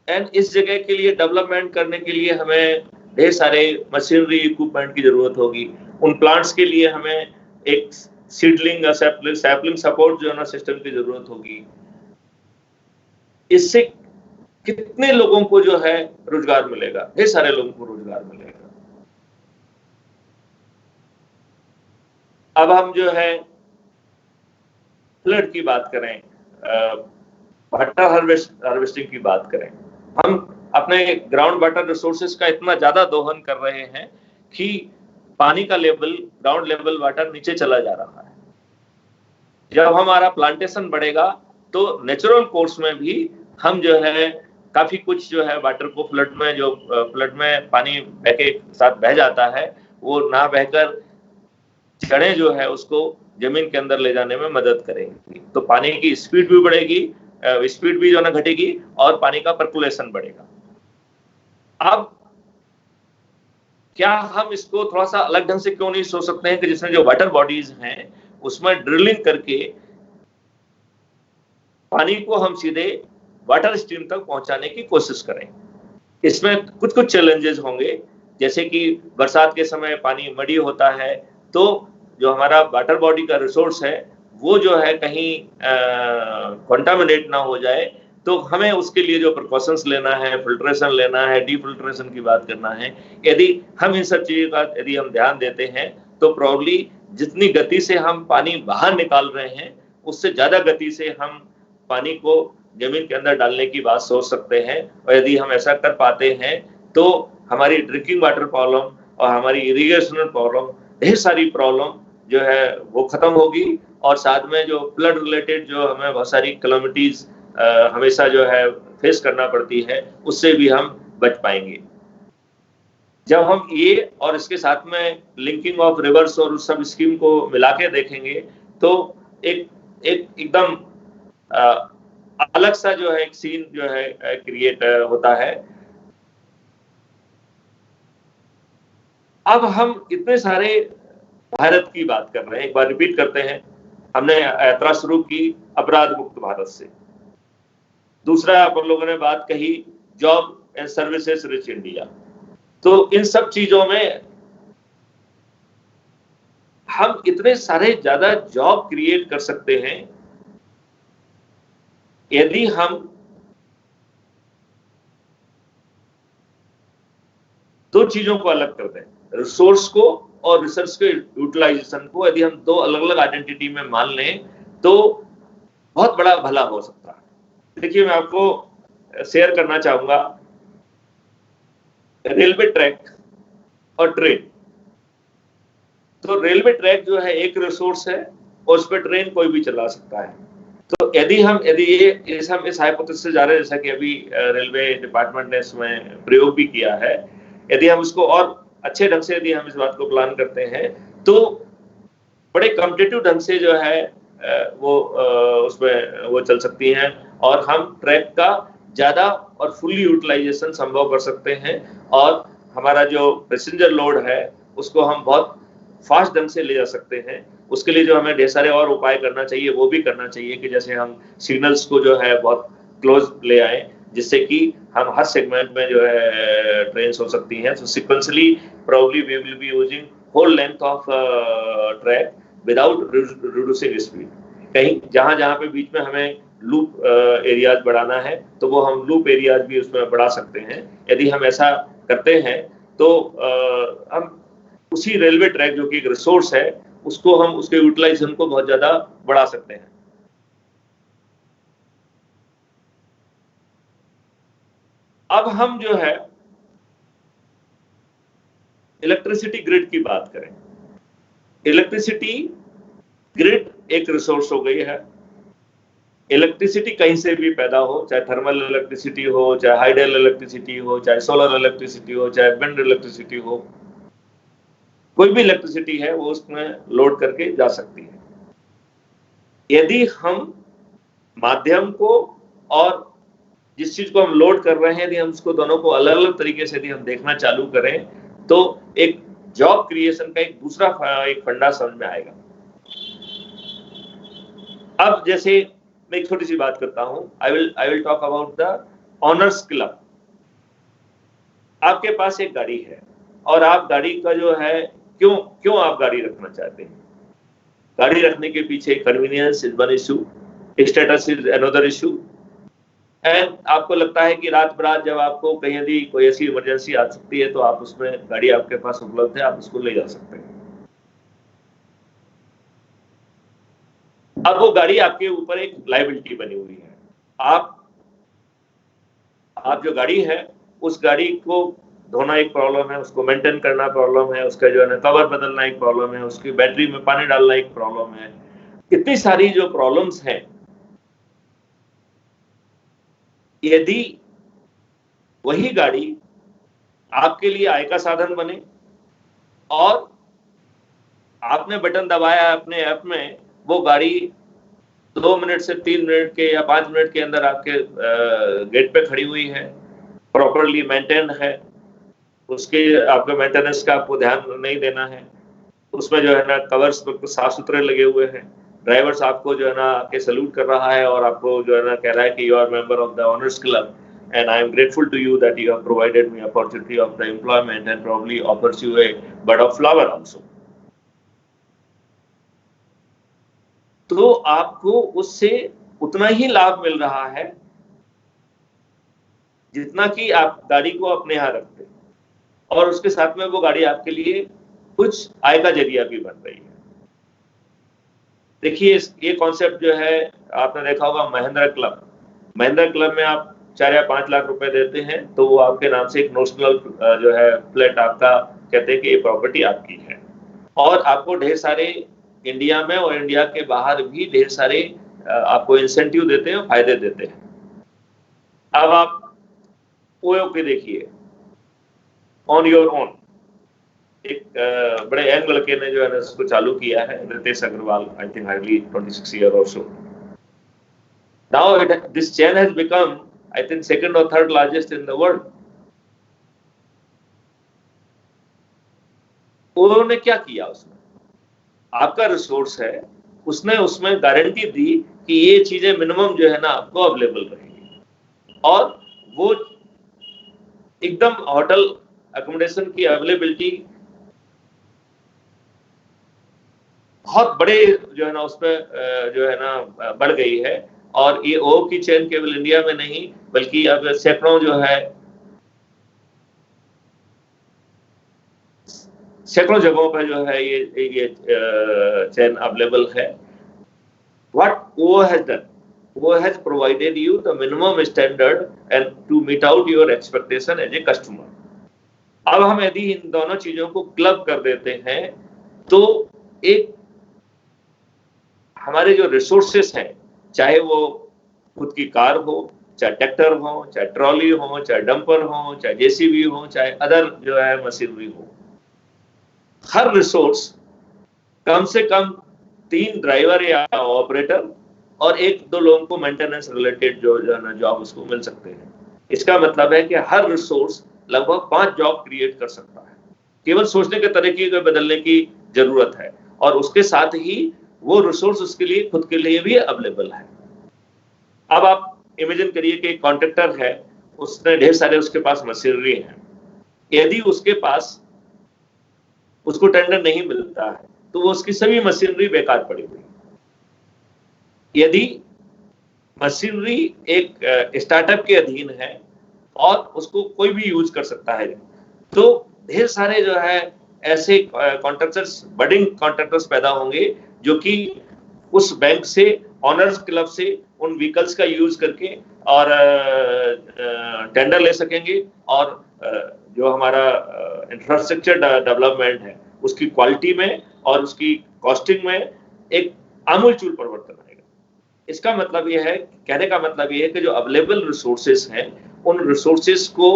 [SPEAKER 4] And इस जगह के लिए डेवलपमेंट करने के लिए हमें ढेर सारे मशीनरी इक्विपमेंट की जरूरत होगी। उन प्लांट्स के लिए हमें एक सीडलिंग या सैपलिंग सपोर्ट जो है ना सिस्टम की जरूरत होगी। इससे कितने लोगों को जो है रोजगार मिलेगा, ढेर सारे लोगों को रोजगार मिलेगा। अब हम जो है फ्लड की बात करें, वाटर हार्वेस्टिंग की बात करें, हम अपने ग्राउंड वाटर रिसोर्सेज का इतना ज्यादा दोहन कर रहे हैं कि पानी का लेवल, ग्राउंड लेवल वाटर नीचे चला जा रहा है। जब हमारा प्लांटेशन बढ़ेगा तो नेचुरल कोर्स में भी हम जो है काफी कुछ जो है वाटर को फ्लड में पानी बह के साथ बह जाता है, वो ना बहकर जड़ें जो है उसको जमीन के अंदर ले जाने में मदद करेंगी। तो पानी की स्पीड भी बढ़ेगी, स्पीड भी जो है ना घटेगी और पानी का पर्कुलेशन बढ़ेगा। अब क्या हम इसको थोड़ा सा अलग ढंग से क्यों नहीं सोच सकते हैं कि जिसमें जो वाटर बॉडीज हैं उसमें ड्रिलिंग करके पानी को हम सीधे वाटर स्ट्रीम तक पहुंचाने की कोशिश करें। इसमें कुछ कुछ चैलेंजेस होंगे, जैसे कि बरसात के समय पानी मडी होता है, तो जो हमारा वाटर बॉडी का रिसोर्स है वो जो है कहीं कंटामिनेट ना हो जाए, तो हमें उसके लिए जो प्रिकॉशंस लेना है, फिल्ट्रेशन लेना है, डीफिल्ट्रेशन की बात करना है। यदि हम इन सब चीजों का यदि हम ध्यान देते हैं तो प्रॉब्ली जितनी गति से हम पानी बाहर निकाल रहे हैं उससे ज्यादा गति से हम पानी को जमीन के अंदर डालने की बात सोच सकते हैं। और यदि हम ऐसा कर पाते हैं तो हमारी ड्रिंकिंग वाटर प्रॉब्लम और हमारी इरिगेशनल प्रॉब्लम, ढेर सारी प्रॉब्लम जो है वो खत्म होगी। और साथ में जो फ्लड रिलेटेड जो हमें बहुत सारी कैलामिटीज हमेशा जो है फेस करना पड़ती है उससे भी हम बच पाएंगे। जब हम ये और इसके साथ में लिंकिंग ऑफ रिवर्स और उस सब स्कीम को मिला के देखेंगे तो एकदम अलग सा जो है एक सीन जो है क्रिएट होता है। अब हम इतने सारे भारत की बात कर रहे हैं, एक बार रिपीट करते हैं, हमने यात्रा शुरू की अपराध मुक्त भारत से। दूसरा अपन लोगों ने बात कही job and services rich India. तो इन सब चीजों में हम इतने सारे ज्यादा जॉब क्रिएट कर सकते हैं यदि हम दो चीजों को अलग कर दें, रिसोर्स को और रिसर्च के यूटिलाइजेशन को यदि हम दो अलग अलग आइडेंटिटी में मान लें तो बहुत बड़ा भला हो सकता है। देखिए, मैं आपको शेयर करना चाहूंगा, रेलवे ट्रैक और ट्रेन। तो रेलवे ट्रैक जो है एक रिसोर्स है और उस पर ट्रेन कोई भी चला सकता है। तो यदि हम इस हाइपोथेसिस से जा रहे हैं, जैसा कि अभी रेलवे डिपार्टमेंट ने इसमें प्रयोग भी किया है, यदि हम इसको और अच्छे ढंग से यदि हम इस बात को प्लान करते हैं तो बड़े कॉम्पिटिटिव ढंग से जो है उसमें वो चल सकती हैं और हम ट्रैक का ज्यादा और फुल्ली यूटिलाइजेशन संभव कर सकते हैं और हमारा जो पैसेंजर लोड है उसको हम बहुत फास्ट ढंग से ले जा सकते हैं। उसके लिए जो हमें ढेर सारे और उपाय करना चाहिए वो भी करना चाहिए कि जैसे हम सिग्नल्स को जो है बहुत क्लोज ले आए, जिससे कि हम हर सेगमेंट में जो है ट्रेन हो सकती हैं। So sequentially probably we will be using whole length of track without reducing speed. कहीं जहां पे बीच में हमें लूप एरियाज बढ़ाना है तो वो हम लूप एरियाज भी उसमें बढ़ा सकते हैं। यदि हम ऐसा करते हैं तो हम उसी रेलवे ट्रैक जो कि एक रिसोर्स है उसको हम उसके यूटिलाइजेशन को बहुत ज्यादा बढ़ा सकते हैं। अब हम जो है इलेक्ट्रिसिटी ग्रिड की बात करें। इलेक्ट्रिसिटी ग्रिड एक रिसोर्स हो गई है। इलेक्ट्रिसिटी कहीं से भी पैदा हो, चाहे थर्मल इलेक्ट्रिसिटी हो, चाहे हाइडल इलेक्ट्रिसिटी हो, चाहे सोलर इलेक्ट्रिसिटी हो, चाहे विंड इलेक्ट्रिसिटी हो, कोई भी इलेक्ट्रिसिटी है वो उसमें लोड करके जा सकती है। यदि हम माध्यम को और जिस चीज को हम लोड कर रहे हैं यदि हम उसको दोनों को अलग अलग तरीके से यदि हम देखना चालू करें तो एक जॉब क्रिएशन का एक दूसरा एक फंडा समझ में आएगा। अब जैसे मैं एक छोटी सी बात करता हूं, I will talk about the honours club. आपके पास एक गाड़ी है और आप गाड़ी का जो है क्यों आप गाड़ी रखना चाहते हैं? गाड़ी रखने के पीछे convenience is one issue, status is another issue, and आपको लगता है कि रात बरात जब आपको कहीं यदि कोई ऐसी इमरजेंसी आ सकती है तो आप उसमें गाड़ी आपके पास उपलब्ध है, आप उसको ले जा सकते हैं। अब वो गाड़ी आपके ऊपर एक लायबिलिटी बनी हुई है। आप जो गाड़ी है उस गाड़ी को धोना एक प्रॉब्लम है, उसको मेंटेन करना प्रॉब्लम है, उसका जो है ना कवर बदलना एक प्रॉब्लम है, उसकी बैटरी में पानी डालना एक प्रॉब्लम है। इतनी सारी जो प्रॉब्लम्स हैं, यदि वही गाड़ी आपके लिए आय का साधन बने और आपने बटन दबाया अपने ऐप में, वो गाड़ी 2 मिनट से 3 मिनट के या 5 मिनट के अंदर आपके गेट पे खड़ी हुई है, प्रॉपरली मेंटेन्ड है, उसके आपके मेंटेनेंस का आपको ध्यान नहीं देना है, उसमें जो है ना कवर्स साफ सुथरे लगे हुए हैं, ड्राइवर्स आपको जो है ना आके सैल्यूट कर रहा है और आपको जो है ना कह रहा है कि you are member of the honours club and I am grateful to you that you have provided me opportunity of the employment and probably offers you a bud of flower also. तो आपको उससे उतना ही लाभ मिल रहा है जितना कि आप गाड़ी को अपने यहाँ रखते, और उसके साथ में वो गाड़ी आपके लिए कुछ आय का जरिया भी बन रही है। देखिए, ये कॉन्सेप्ट जो है आपने देखा होगा महिंद्रा क्लब में आप 4 या 5 लाख रुपए देते हैं तो वो आपके नाम से एक नोशनल जो है फ्लैट आपका कहते हैं कि ये प्रॉपर्टी आपकी है, और आपको ढेर सारे इंडिया में और इंडिया के बाहर भी ढेर सारे आपको इंसेंटिव देते हैं, फायदे देते हैं। अब आप ओयो के देखिए, ऑन योर ओन, एक बड़े यंग लड़के ने जो है ना इसको चालू किया है, Ritesh Agarwal, I think hardly 26 year or so. Now this chain has become I think second or third largest in the world. उन्होंने क्या किया? उसमें आपका रिसोर्स है, उसने उसमें गारंटी दी कि ये चीजें मिनिमम जो है ना आपको अवेलेबल रहेगी, और वो एकदम होटल अकोमोडेशन की अवेलेबिलिटी बहुत बड़े जो है ना उसमें जो है ना बढ़ गई है। और ये ओ की चेन केवल इंडिया में नहीं बल्कि अब सैकड़ों जो है सैकड़ों जगहों पर जो है ये चैन अवेलेबल है। What OO has done? OO has provided you the minimum standard and to meet out your expectation as a customer. अब हम यदि इन दोनों चीजों को क्लब कर देते हैं तो एक हमारे जो रिसोर्सेस हैं, चाहे वो खुद की कार हो, चाहे ट्रैक्टर हो, चाहे ट्रॉली हो, चाहे डंपर हो, चाहे जेसीबी हो, चाहे अदर जो है मशीनरी हो, हर रिसोर्स कम से कम 3 ड्राइवर या ऑपरेटर और 1-2 लोगों को मेंटेनेंस रिलेटेड जो है ना जॉब उसको मिल सकते हैं। इसका मतलब है कि हर रिसोर्स लगभग 5 जॉब क्रिएट कर सकता है। केवल सोचने के तरीके को बदलने की जरूरत है और उसके साथ ही वो रिसोर्स उसके लिए खुद के लिए भी अवेलेबल है। अब आप इमेजिन करिए कि एक कॉन्ट्रैक्टर है, उसने ढेर सारे उसके पास मशीनरी है। यदि उसके पास उसको टेंडर नहीं मिलता है तो वो उसकी सभी मशीनरी बेकार पड़ी हुई। यदि मशीनरी एक स्टार्टअप के अधीन है और उसको कोई भी यूज कर सकता है, तो ढेर सारे जो है ऐसे कॉन्ट्रैक्टर्स, बडिंग कॉन्ट्रैक्टर्स पैदा होंगे जो कि उस बैंक से, ऑनर्स क्लब से उन व्हीकल्स का यूज करके और टेंडर ले सकेंगे और जो हमारा इंफ्रास्ट्रक्चर डेवलपमेंट है उसकी क्वालिटी में और उसकी कॉस्टिंग में एक आमूलचूल परिवर्तन आएगा। इसका मतलब यह है, कहने का मतलब यह है कि जो अवेलेबल रिसोर्सेस हैं उन रिसोर्सेस को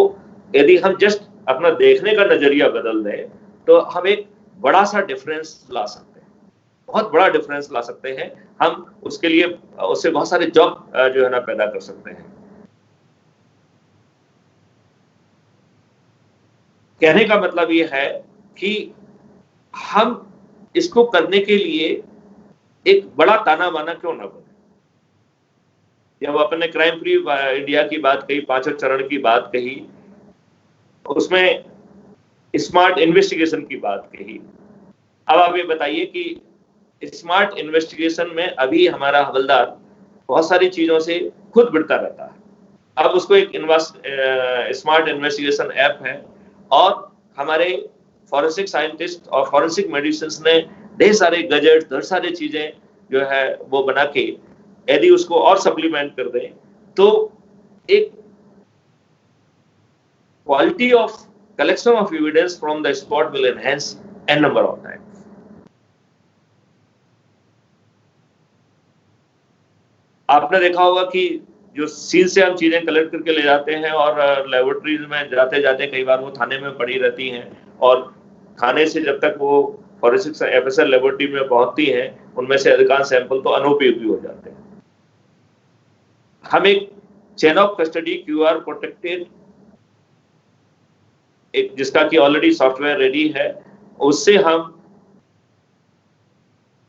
[SPEAKER 4] यदि हम जस्ट अपना देखने का नजरिया बदल दें तो हम एक बड़ा सा डिफरेंस ला सकते हैं, बहुत बड़ा डिफरेंस ला सकते हैं। हम उसके लिए उससे बहुत सारे जॉब जो है ना पैदा कर सकते हैं। कहने का मतलब यह है कि हम इसको करने के लिए एक बड़ा ताना बाना क्यों ना बने। जब अपने क्राइम फ्री इंडिया की बात कही, 5 चरण की बात कही, उसमें स्मार्ट इन्वेस्टिगेशन की बात कही। अब आप ये बताइए कि स्मार्ट इन्वेस्टिगेशन में अभी हमारा हवलदार बहुत सारी चीजों से खुद बिड़ता रहता है। अब उसको एक स्मार्ट इन्वेस्टिगेशन ऐप है और हमारे फॉरेंसिक साइंटिस्ट और फॉरेंसिक मेडिसिन्स ने ढेर सारे गैजेट्स, ढेर सारी चीजें जो है वो बना के यदि उसको और सप्लीमेंट कर दें तो एक quality of collection of evidence from the spot will enhance an number of time. आपने देखा होगा कि जो सीन से हम चीजें कलेक्ट करके ले जाते हैं और लेबोरेटरीज में जाते जाते कई बार वो थाने में पड़ी रहती हैं और थाने से जब तक वो फॉरेंसिक एफएसएल लेबोरेटरी में पहुंचती हैं उनमें से अधिकांश सैंपल तो अनुपयोगी हो जाते हैं। हम एक chain of custody QR protected, एक जिसका कि ऑलरेडी सॉफ्टवेयर रेडी है, उससे हम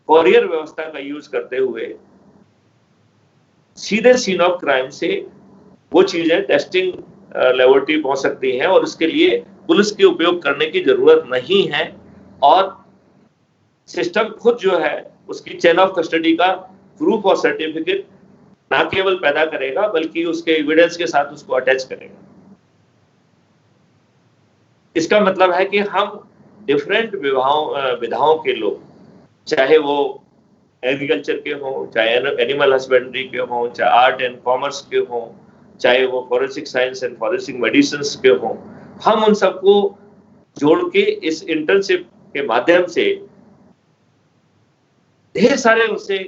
[SPEAKER 4] कोरियर व्यवस्था का यूज करते हुए सीधे सीन ऑफ क्राइम से वो चीजें टेस्टिंग लेबोरेटरी पहुंच सकती हैं और उसके लिए पुलिस के उपयोग करने की जरूरत नहीं है और सिस्टम खुद जो है उसकी चेन ऑफ कस्टडी का प्रूफ और सर्टिफिकेट ना केवल पैदा करेगा बल्कि उसके एविडेंस के साथ उसको अटैच करेगा। इसका मतलब है कि हम डिफरेंट विधाओं के लोग, चाहे वो एग्रीकल्चर के हों, चाहे एनिमल हस्बेंड्री के हों, चाहे आर्ट एंड कॉमर्स के हों, चाहे वो forensic science and forensic medicines के हों, हम उन सबको जोड़ के इस इंटर्नशिप के माध्यम से ढेर सारे उनसे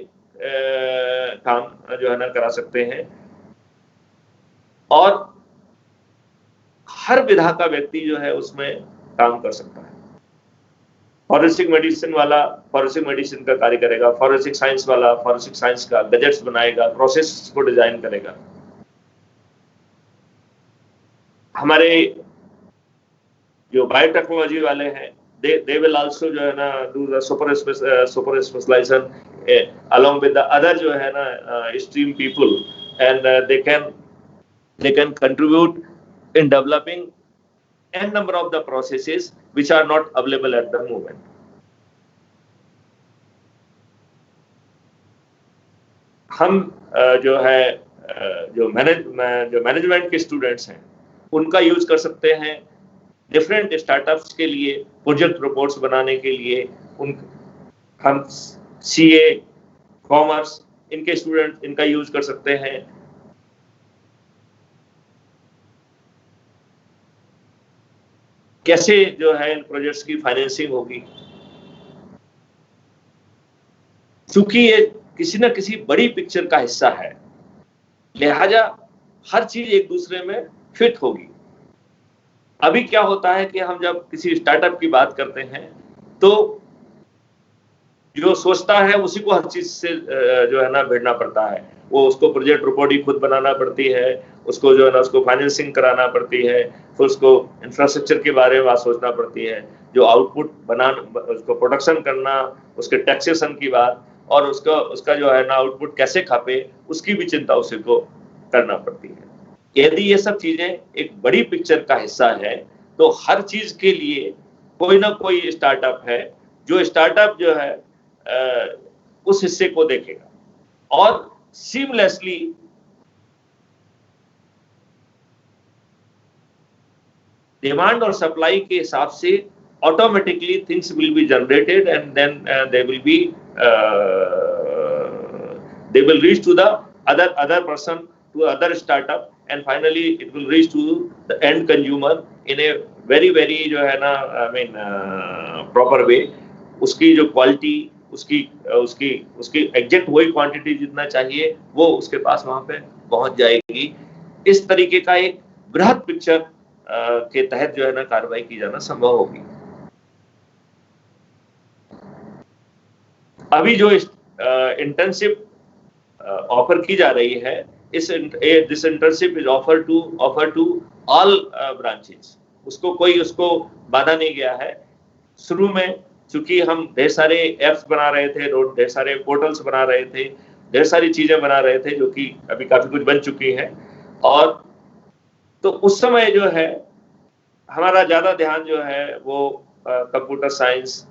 [SPEAKER 4] काम जो है ना करा सकते हैं और हर विधा का व्यक्ति जो है उसमें काम कर सकता है। फॉरेंसिक मेडिसिन वाला फॉरेंसिक मेडिसिन का कार्य करेगा, फॉरेंसिक साइंस वाला फॉरेंसिक साइंस का गैजेट्स बनाएगा, प्रोसेस को डिजाइन करेगा। हमारे जो बायोटेक्नोलॉजी वाले हैं they will also जो है ना do the super specialization along with the other जो है ना stream people and they can contribute in developing n number of the processes which are not available at the moment. हम जो है जो मैनेजमेंट के स्टूडेंट्स हैं उनका यूज कर सकते हैं डिफरेंट स्टार्टअप्स के लिए प्रोजेक्ट रिपोर्ट्स बनाने के लिए हम सीए, कॉमर्स, इनके स्टूडेंट इनका यूज कर सकते हैं। कैसे जो है इन प्रोजेक्ट्स की फाइनेंसिंग होगी, क्योंकि ये किसी न किसी बड़ी पिक्चर का हिस्सा है, लिहाजा हर चीज एक दूसरे में फिट होगी। अभी क्या होता है कि हम जब किसी स्टार्टअप की बात करते हैं तो जो सोचता है उसी को हर चीज से जो है ना भिड़ना पड़ता है। वो उसको प्रोजेक्ट रिपोर्ट ही खुद बनाना पड़ती है, उसको जो है ना उसको फाइनेंसिंग कराना पड़ती है, फिर उसको इंफ्रास्ट्रक्चर के बारे में बात सोचना पड़ती है, जो आउटपुट बनाना, उसको प्रोडक्शन करना, उसके टैक्सेशन की बात, और उसका जो है ना आउटपुट कैसे खपे उसकी भी चिंता उसी को करना पड़ती है। यदि ये सब चीजें एक बड़ी पिक्चर का हिस्सा है तो हर चीज के लिए कोई ना कोई स्टार्टअप है, जो स्टार्टअप जो है उस हिस्से को देखेगा और सीमलेसली डिमांड और सप्लाई के हिसाब से automatically things will be generated and then they will reach to the other person, to other startup, and finally it will reach to the end consumer in a very जो है ना proper way। उसकी जो क्वालिटी, उसकी एग्जैक्ट वही क्वांटिटी जितना चाहिए वो उसके पास वहां पे पहुंच जाएगी। इस तरीके का एक बृहद पिक्चर के तहत जो है ना कार्रवाई की जाना संभव होगी। अभी जो इंटर्नशिप ऑफर की जा रही है, this internship is offer to all branches. उसको बाधा नहीं गया है। शुरू में चूंकि हम ढेर सारे एप्स बना रहे थे, ढेर सारे पोर्टल्स बना रहे थे, ढेर सारी चीजें बना रहे थे जो कि अभी काफी कुछ बन चुकी हैं, और तो उस समय जो है हमारा ज्यादा ध्यान जो है वो कंप्यूटर साइंस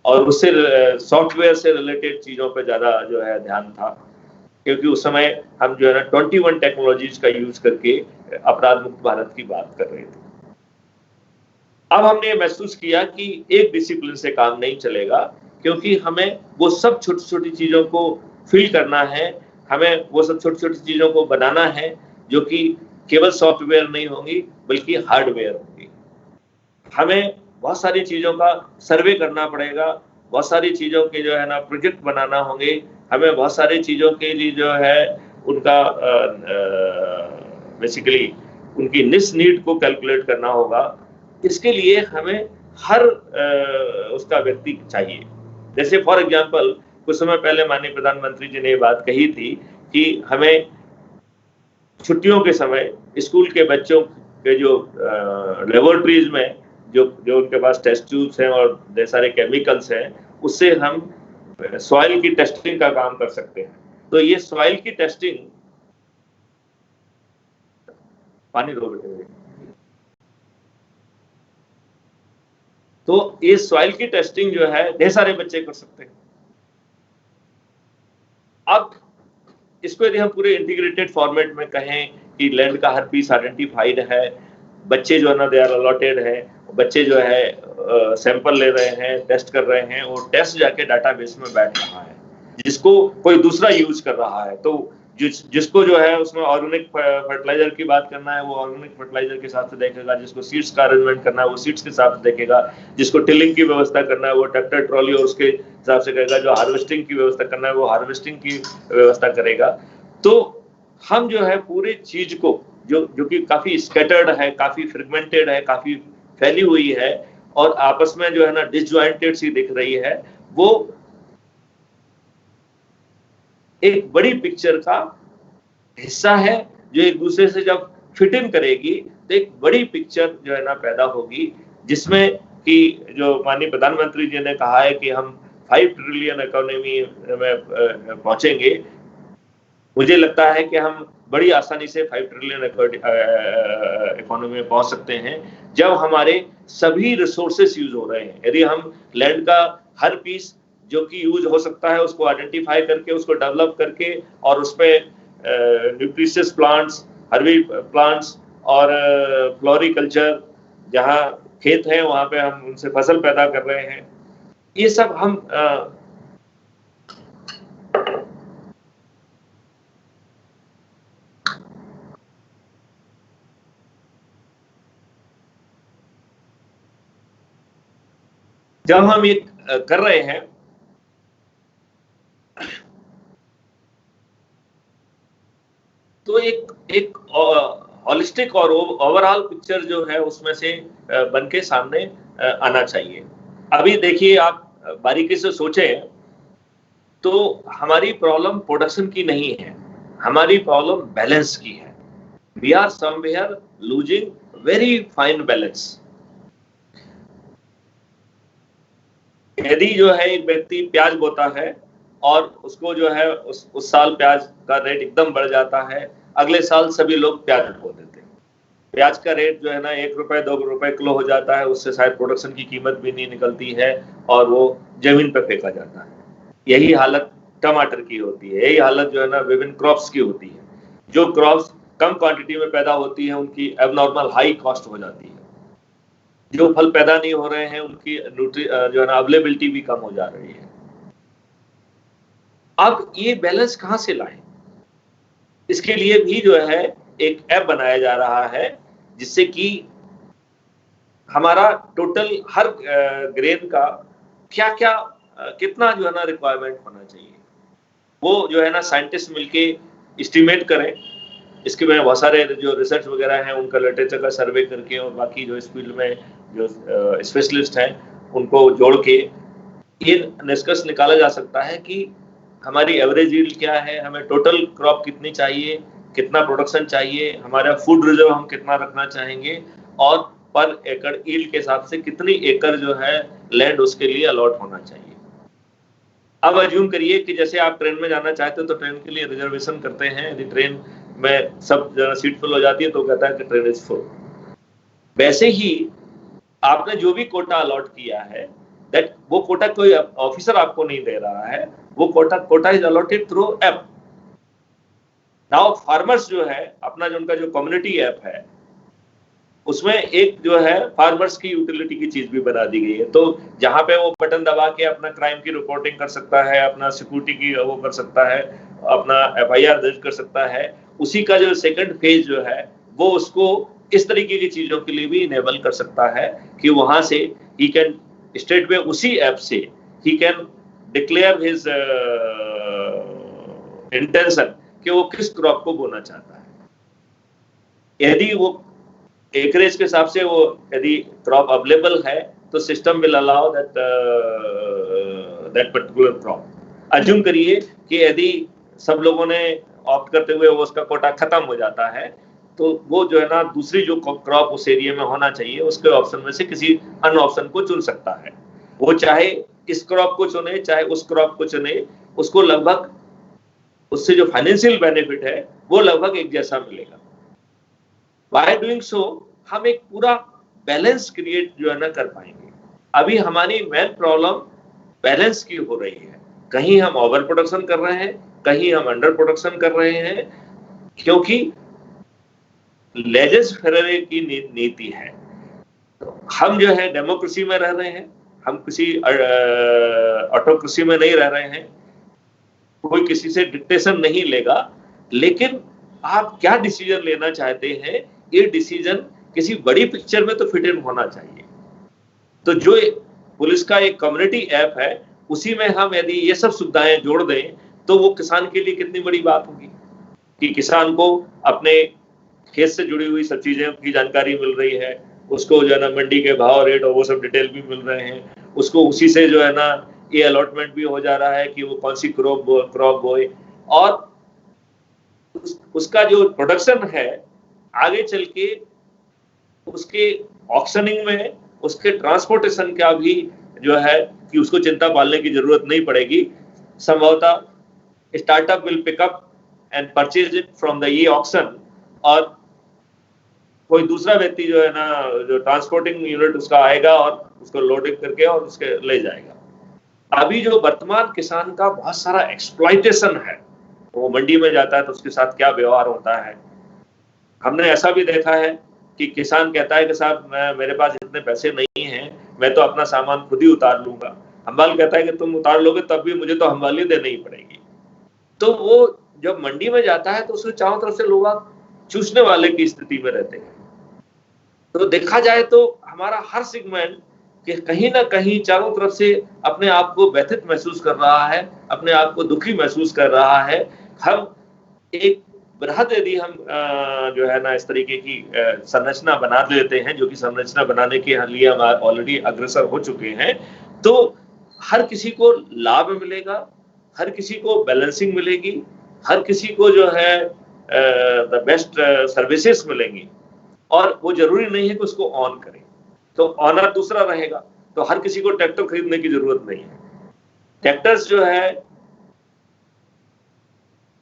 [SPEAKER 4] और उससे सॉफ्टवेयर से रिलेटेड चीजों पे ज्यादा जो है ध्यान था, क्योंकि उस समय हम जो है ना 21 टेक्नोलॉजीज का यूज करके अपराध मुक्त भारत की बात कर रहे थे। अब हमने ये महसूस किया कि एक डिसिप्लिन से काम नहीं चलेगा, क्योंकि हमें वो सब छोटी छोटी चीजों को फिल करना है, हमें वो सब छोटी छोटी चीजों को बनाना है जो कि केवल सॉफ्टवेयर नहीं होंगी बल्कि हार्डवेयर होंगी। हमें बहुत सारी चीजों का सर्वे करना पड़ेगा, बहुत सारी चीजों के जो है ना प्रोजेक्ट बनाना होंगे, हमें बहुत सारी चीजों के लिए जो है उनका बेसिकली उनकी निस नीड को कैलकुलेट करना होगा। इसके लिए हमें हर उसका व्यक्ति चाहिए। जैसे फॉर एग्जांपल कुछ समय पहले माननीय प्रधानमंत्री जी ने ये बात कही थी कि हमें छुट्टियों के समय स्कूल के बच्चों के जो लेबोरेटरीज में जो उनके पास टेस्ट ट्यूब्स हैं और ढेर सारे केमिकल्स हैं, उससे हम सॉइल की टेस्टिंग का काम कर सकते हैं। तो ये सॉइल की टेस्टिंग, पानी दो बेटे, तो ये सॉइल की टेस्टिंग जो है ढेर सारे बच्चे कर सकते हैं। अब इसको यदि हम पूरे इंटीग्रेटेड फॉर्मेट में कहें कि लैंड का हर पीस आइडेंटिफाइड है, बच्चे जो है ना दे आर अलॉटेड है, बच्चे जो है सैंपल ले रहे हैं, टेस्ट कर रहे हैं, और टेस्ट जाके डाटाबेस में बैठ रहा है, जिसको कोई दूसरा यूज कर रहा है। तो जिसको जो है उसमें ऑर्गेनिक फर्टिलाइजर की बात करना है वो ऑर्गेनिक फर्टिलाइजर के हिसाब से देखेगा, जिसको सीड्स का अरेंजमेंट करना है वो सीड्स के हिसाब से देखेगा, जिसको टिलिंग की व्यवस्था करना है वो ट्रैक्टर ट्रॉली और उसके हिसाब से करेगा, जो हार्वेस्टिंग की व्यवस्था करना है वो हार्वेस्टिंग की व्यवस्था करेगा। तो हम जो है पूरे चीज को जो कि काफी स्कैटर्ड है, काफी फ्रेगमेंटेड है, काफी फैली हुई है और आपस में जो है ना डिसजॉइंटेड सी दिख रही है, वो एक बड़ी पिक्चर का हिस्सा है जो एक दूसरे से जब फिट इन करेगी तो एक बड़ी पिक्चर जो है ना पैदा होगी, जिसमें कि जो माननीय प्रधानमंत्री जी ने कहा है कि हम 5 ट्रिलियन इकोनॉमी में पहुंचेंगे। मुझे लगता है कि हम बड़ी आसानी से 5 ट्रिलियन इकोनॉमी में पहुंच सकते हैं जब हमारे सभी रिसोर्सेस यूज हो रहे हैं। यदि हम लैंड का हर पीस जो कि यूज हो सकता है उसको आइडेंटिफाई करके, उसको डेवलप करके और उसमें न्यूट्रिशियस प्लांट्स, हर्बी प्लांट्स और फ्लोरिकल्चर जहाँ खेत है वहां पे हम उनसे फसल पैदा कर रहे हैं। ये सब हम जब हम ये कर रहे हैं तो एक हॉलिस्टिक और ओवरऑल पिक्चर जो है उसमें से बन के सामने आना चाहिए। अभी देखिए, आप बारीकी से सोचें तो हमारी प्रॉब्लम प्रोडक्शन की नहीं है, हमारी प्रॉब्लम बैलेंस की है। We are somewhere losing very fine balance. यदि जो है एक व्यक्ति प्याज बोता है और उसको जो है उस साल प्याज का रेट एकदम बढ़ जाता है, अगले साल सभी लोग प्याज बो देते हैं। प्याज का रेट जो है ना 1 रुपए 2 रुपए किलो हो जाता है, उससे शायद प्रोडक्शन की कीमत भी नहीं निकलती है और वो जमीन पे फेंका जाता है। यही हालत टमाटर की होती है, यही हालत जो है ना विभिन्न क्रॉप्स की होती है। जो क्रॉप्स कम क्वांटिटी में पैदा होती है उनकी एबनॉर्मल हाई कॉस्ट हो जाती है। जो फल पैदा नहीं हो रहे हैं उनकी जो है ना अवेलेबिलिटी भी कम हो जा रही है। अब ये बैलेंस कहां से लाएं? इसके लिए भी जो है एक ऐप बनाया जा रहा है जिससे कि हमारा टोटल हर ग्रेन का क्या क्या कितना जो है ना रिक्वायरमेंट होना चाहिए, वो जो है ना साइंटिस्ट मिलके एस्टिमेट करें। इसके में बहुत सारे जो रिसर्च वगैरह हैं उनका लिटरेचर का सर्वे करके और बाकी जो इस फील्ड में जो स्पेशलिस्ट हैं उनको जोड़ के ये निष्कर्ष निकाला जा सकता है कि हमारी एवरेज यील्ड क्या है, हमें टोटल क्रॉप कितनी चाहिए, कितना प्रोडक्शन चाहिए, हमारा फूड रिजर्व हम कितना रखना चाहेंगे और पर एकड़ यील्ड के हिसाब से कितनी एकड़ जो है लैंड उसके लिए अलॉट होना चाहिए। अब अज्यूम करिए कि जैसे आप ट्रेन में जाना चाहते हो तो ट्रेन के लिए रिजर्वेशन करते हैं। यदि ट्रेन में सब सीट फुल हो जाती है तो कहता है कि ट्रेन इज फुल। वैसे ही आपने जो भी कोटा अलॉट किया है, दैट वो कोटा कोई ऑफिसर आपको नहीं दे रहा है, वो quota is allotted through app. Now farmers जो है अपना जो उनका जो कम्युनिटी ऐप है उसमें एक जो है फार्मर्स की यूटिलिटी की चीज भी बना दी गई है। तो जहां पे वो बटन दबा के अपना क्राइम की रिपोर्टिंग कर सकता है, अपना सिक्योरिटी की वो कर सकता है, अपना एफआईआर दर्ज कर सकता है, उसी का जो सेकंड फेज जो है वो उसको इस तरीके की चीजों के लिए भी इनेबल कर सकता है कि वहां से ही कैन स्टेट में उसी ऐप से he can declare his intention कि वो किस क्रॉप को बोना चाहता है। यदि वो एकरेज के हिसाब से वो यदि क्रॉप अवेलेबल है तो system will allow that particular crop. Assume करिए कि यदि सब लोगों ने ऑप्ट करते हुए वो उसका कोटा खत्म हो जाता है तो वो जो है ना दूसरी जो क्रॉप उस एरिया में होना चाहिए उसके ऑप्शन में से किसी अन्य ऑप्शन को चुन सकता है। वो चाहे इस क्रॉप को चुने चाहे उस क्रॉप को चुने, उसको लगभग उससे जो फाइनेंशियल बेनिफिट है वो लगभग एक जैसा मिलेगा। बाय डूइंग सो हम एक पूरा बैलेंस क्रिएट जो है ना कर पाएंगे। अभी हमारी मेन प्रॉब्लम बैलेंस की हो रही है। कहीं हम ओवर प्रोडक्शन कर रहे हैं, कहीं हम अंडर प्रोडक्शन कर रहे हैं, क्योंकि लेजेस फेरेरे की नीति है। तो हम जो है डेमोक्रेसी में रह रहे हैं, हम किसी ऑटोक्रेसी में नहीं रह रहे हैं। कोई किसी से डिक्टेशन नहीं लेगा, लेकिन आप क्या डिसीजन लेना चाहते हैं ये डिसीजन किसी बड़ी पिक्चर में तो फिट इन होना चाहिए। तो जो पुलिस का एक कम्युनिटी ऐप है उसी में हम यदि ये सब सुविधाएं जोड़ दें तो वो किसान के लिए कितनी बड़ी बात होगी कि किसान को अपने खेत से जुड़ी हुई सब चीजें की जानकारी मिल रही है, उसको जो है ना मंडी के भाव रेट और वो सब डिटेल भी मिल रहे हैं, उसको उसी से जो है ना ये अलॉटमेंट भी हो जा रहा है कि वो कौन सी क्रॉप बोए और उसका जो प्रोडक्शन है आगे चल के उसके ऑक्शनिंग में उसके ट्रांसपोर्टेशन का भी जो है कि उसको चिंता पालने की जरूरत नहीं पड़ेगी। संभवतः startup will pick up and purchase it from the e auction और कोई दूसरा व्यक्ति जो है ना जो ट्रांसपोर्टिंग यूनिट उसका आएगा और उसको लोडिंग करके और उसके ले जाएगा। अभी जो वर्तमान किसान का बहुत सारा एक्सप्लॉइटेशन है, वो मंडी में जाता है तो उसके साथ क्या व्यवहार होता है। हमने ऐसा भी देखा है कि किसान कहता है कि साहब मेरे पास इतने पैसे नहीं हैं, मैं तो अपना सामान खुद ही उतार लूंगा। हम्बाल कहता है कि तुम उतार लोगे तब भी मुझे तो हम्बाली देनी ही पड़ेगी। तो वो जब मंडी में जाता है तो उसके चारों तरफ से लोग चूसने वाले की स्थिति में रहते हैं। तो देखा जाए तो हमारा हर सेगमेंट कि कहीं ना कहीं चारों तरफ से अपने आप को व्यथित महसूस कर रहा है, अपने आप को दुखी महसूस कर रहा है। हम एक बृहद यदि हम जो है ना इस तरीके की संरचना बना देते हैं, जो कि संरचना बनाने के लिए हम ऑलरेडी अग्रसर हो चुके हैं, तो हर किसी को लाभ मिलेगा, हर किसी को बैलेंसिंग मिलेगी, हर किसी को जो है द बेस्ट सर्विसेज मिलेंगी। और वो जरूरी नहीं है कि उसको ऑन करें, तो ऑनर दूसरा रहेगा। तो हर किसी को ट्रैक्टर खरीदने की जरूरत नहीं है। ट्रैक्टर्स जो है,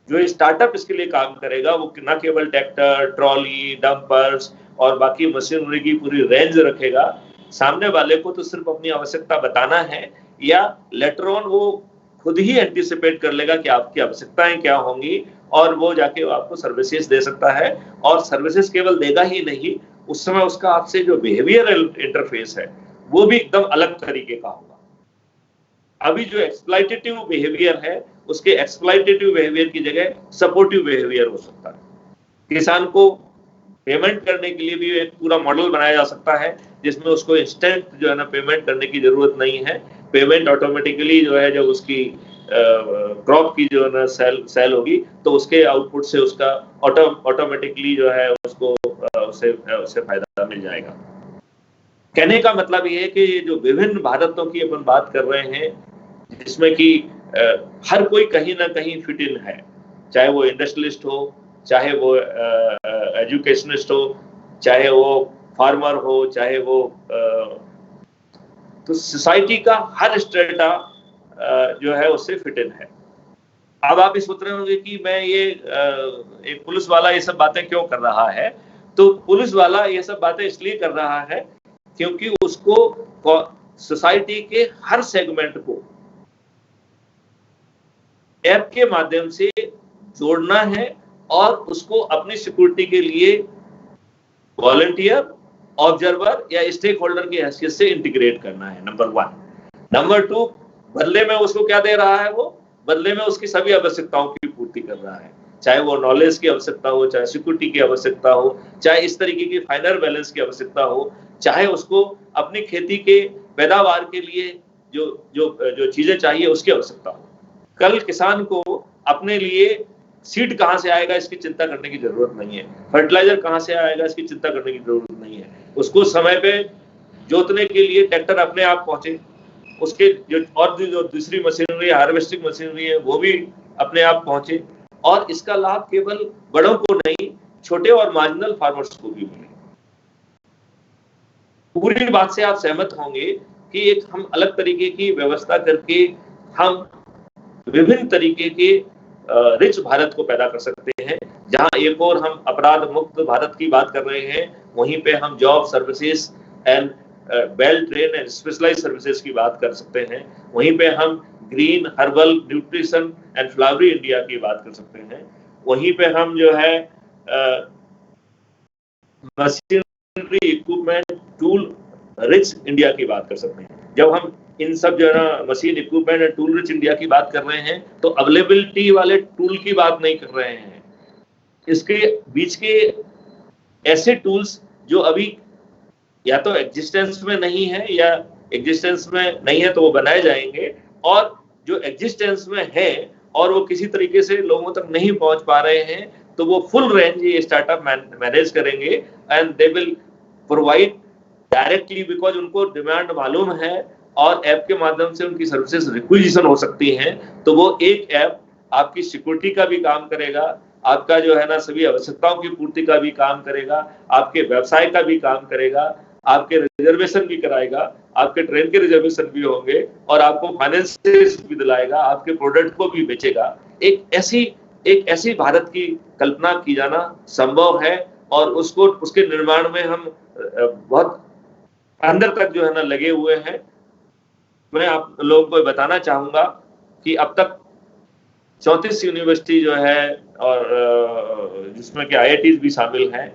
[SPEAKER 4] जो स्टार्टअप इसके लिए काम करेगा, वो न केवल ट्रैक्टर, ट्रॉली, डंपर्स और बाकी मशीनरी की पूरी रेंज रखेगा। सामने वाले को तो सिर्फ अपनी आवश्यकता बताना है, या लेटर ऑन वो खुद ही एंटीसिपेट कर लेगा कि आपकी आवश्यकताएं क्या होंगी, और वो जाके आपको सर्विसेज दे सकता है। और सर्विसेज केवल देगा ही नहीं, उस समय उसका आपसे जो बिहेवियरल इंटरफेस है वो भी एकदम अलग तरीके का होगा। अभी जो एक्सप्लॉइटेटिव बिहेवियर है, उसके एक्सप्लॉइटेटिव बिहेवियर की जगह सपोर्टिव बिहेवियर हो सकता है। किसान को पेमेंट करने के लिए भी एक पूरा मॉडल बनाया जा सकता है, जिसमें उसको इंस्टेंट जो है ना पेमेंट करने की जरूरत नहीं है। पेमेंट ऑटोमेटिकली जो है, जब उसकी क्रॉप की जो है ना सेल होगी, तो उसके आउटपुट से उसका ऑटोमेटिकली जो है उसको उससे फायदा मिल जाएगा। कहने का मतलब ये है कि जो विभिन्न भारतों की अपन बात कर रहे हैं, जिसमें कि हर कोई कहीं ना कहीं फिट इन है, चाहे वो इंडस्ट्रियलिस्ट हो, चाहे वो एजुकेशनिस्ट हो, चाहे वो फार्मर हो, चाहे वो तो सोसाइटी का हर स्ट्रेटा जो है उससे फिट इन है। अब आप ये सोच रहे होंगे कि मैं ये एक पुलिस वाला ये सब बातें क्यों कर रहा है। तो पुलिस वाला ये सब बातें इसलिए कर रहा है क्योंकि उसको सोसाइटी के हर सेगमेंट को ऐप के माध्यम से जोड़ना है, और उसको अपनी सिक्योरिटी के लिए वॉलंटियर, ऑब्जर्वर या स्टेक होल्डर की हैसियत से इंटीग्रेट करना है, नंबर 1। नंबर 2, बदले में उसको क्या दे रहा है, वो बदले में उसकी सभी आवश्यकताओं की पूर्ति कर रहा है, चाहे वो नॉलेज की आवश्यकता हो, चाहे सिक्योरिटी की आवश्यकता हो, चाहे इस तरीके की फाइनल बैलेंस की आवश्यकता हो, चाहे उसको अपनी खेती के पैदावार के लिए जो जो जो चीजें चाहिए उसकी आवश्यकता हो। कल किसान को अपने लिए सीड कहां से आएगा इसकी चिंता करने की जरूरत नहीं है, फर्टिलाइजर कहां से आएगा इसकी चिंता करने की जरूरत नहीं है। उसको समय पे जोतने के लिए ट्रैक्टर अपने आप पहुंचे, उसके जो दूसरी मशीनरी, हार्वेस्टिंग मशीनरी है, वो भी अपने आप पहुंचे, और इसका लाभ केवल बड़ों को नहीं, छोटे और मार्जिनल फार्मर्स को भी मिले। पूरी बात से आप सहमत होंगे कि एक हम अलग तरीके की व्यवस्था करके हम विभिन्न तरीके के रिच भारत को पैदा कर सकते हैं। जहां एक और हम अपराध मुक्त भारत की बात कर रहे हैं, वहीं पे हम job, services and well train and specialised services की बात कर सकते हैं। वहीं पे हम green, herbal, nutrition and flowery India की बात कर सकते हैं। वहीं पे हम जो है machinery, equipment, tool rich India की बात कर सकते हैं। जब हम इन सब जो है ना machine, equipment and tool rich India की बात कर रहे हैं, तो अवेलेबिलिटी वाले टूल की बात नहीं कर रहे हैं। इसके बीच के ऐसे टूल्स जो अभी या तो एग्जिस्टेंस में नहीं है, या एग्जिस्टेंस में नहीं है तो वो बनाए जाएंगे, और जो एग्जिस्टेंस में है और वो किसी तरीके से लोगों तक नहीं पहुंच पा रहे हैं, तो वो फुल रेंज ये स्टार्टअप मैनेज करेंगे and they will provide directly, because उनको डिमांड मालूम है और ऐप के माध्यम से उनकी सर्विसेज रिक्विजिशन हो सकती हैं। तो वो एक ऐप आपकी सिक्योरिटी का भी काम करेगा, आपका जो है ना सभी आवश्यकताओं की पूर्ति का भी काम करेगा, आपके व्यवसाय का भी काम करेगा, आपके रिजर्वेशन भी कराएगा, आपके ट्रेन के रिजर्वेशन भी होंगे, और आपको फाइनेंस भी दिलाएगा, आपके प्रोडक्ट को भी बेचेगा। एक ऐसी भारत की कल्पना की जाना संभव है, और उसके निर्माण में हम बहुत अंदर तक जो है ना लगे हुए हैं। मैं आप लोगों को बताना चाहूंगा कि अब तक 34 यूनिवर्सिटी जो है, और जिसमें कि IITs भी शामिल हैं,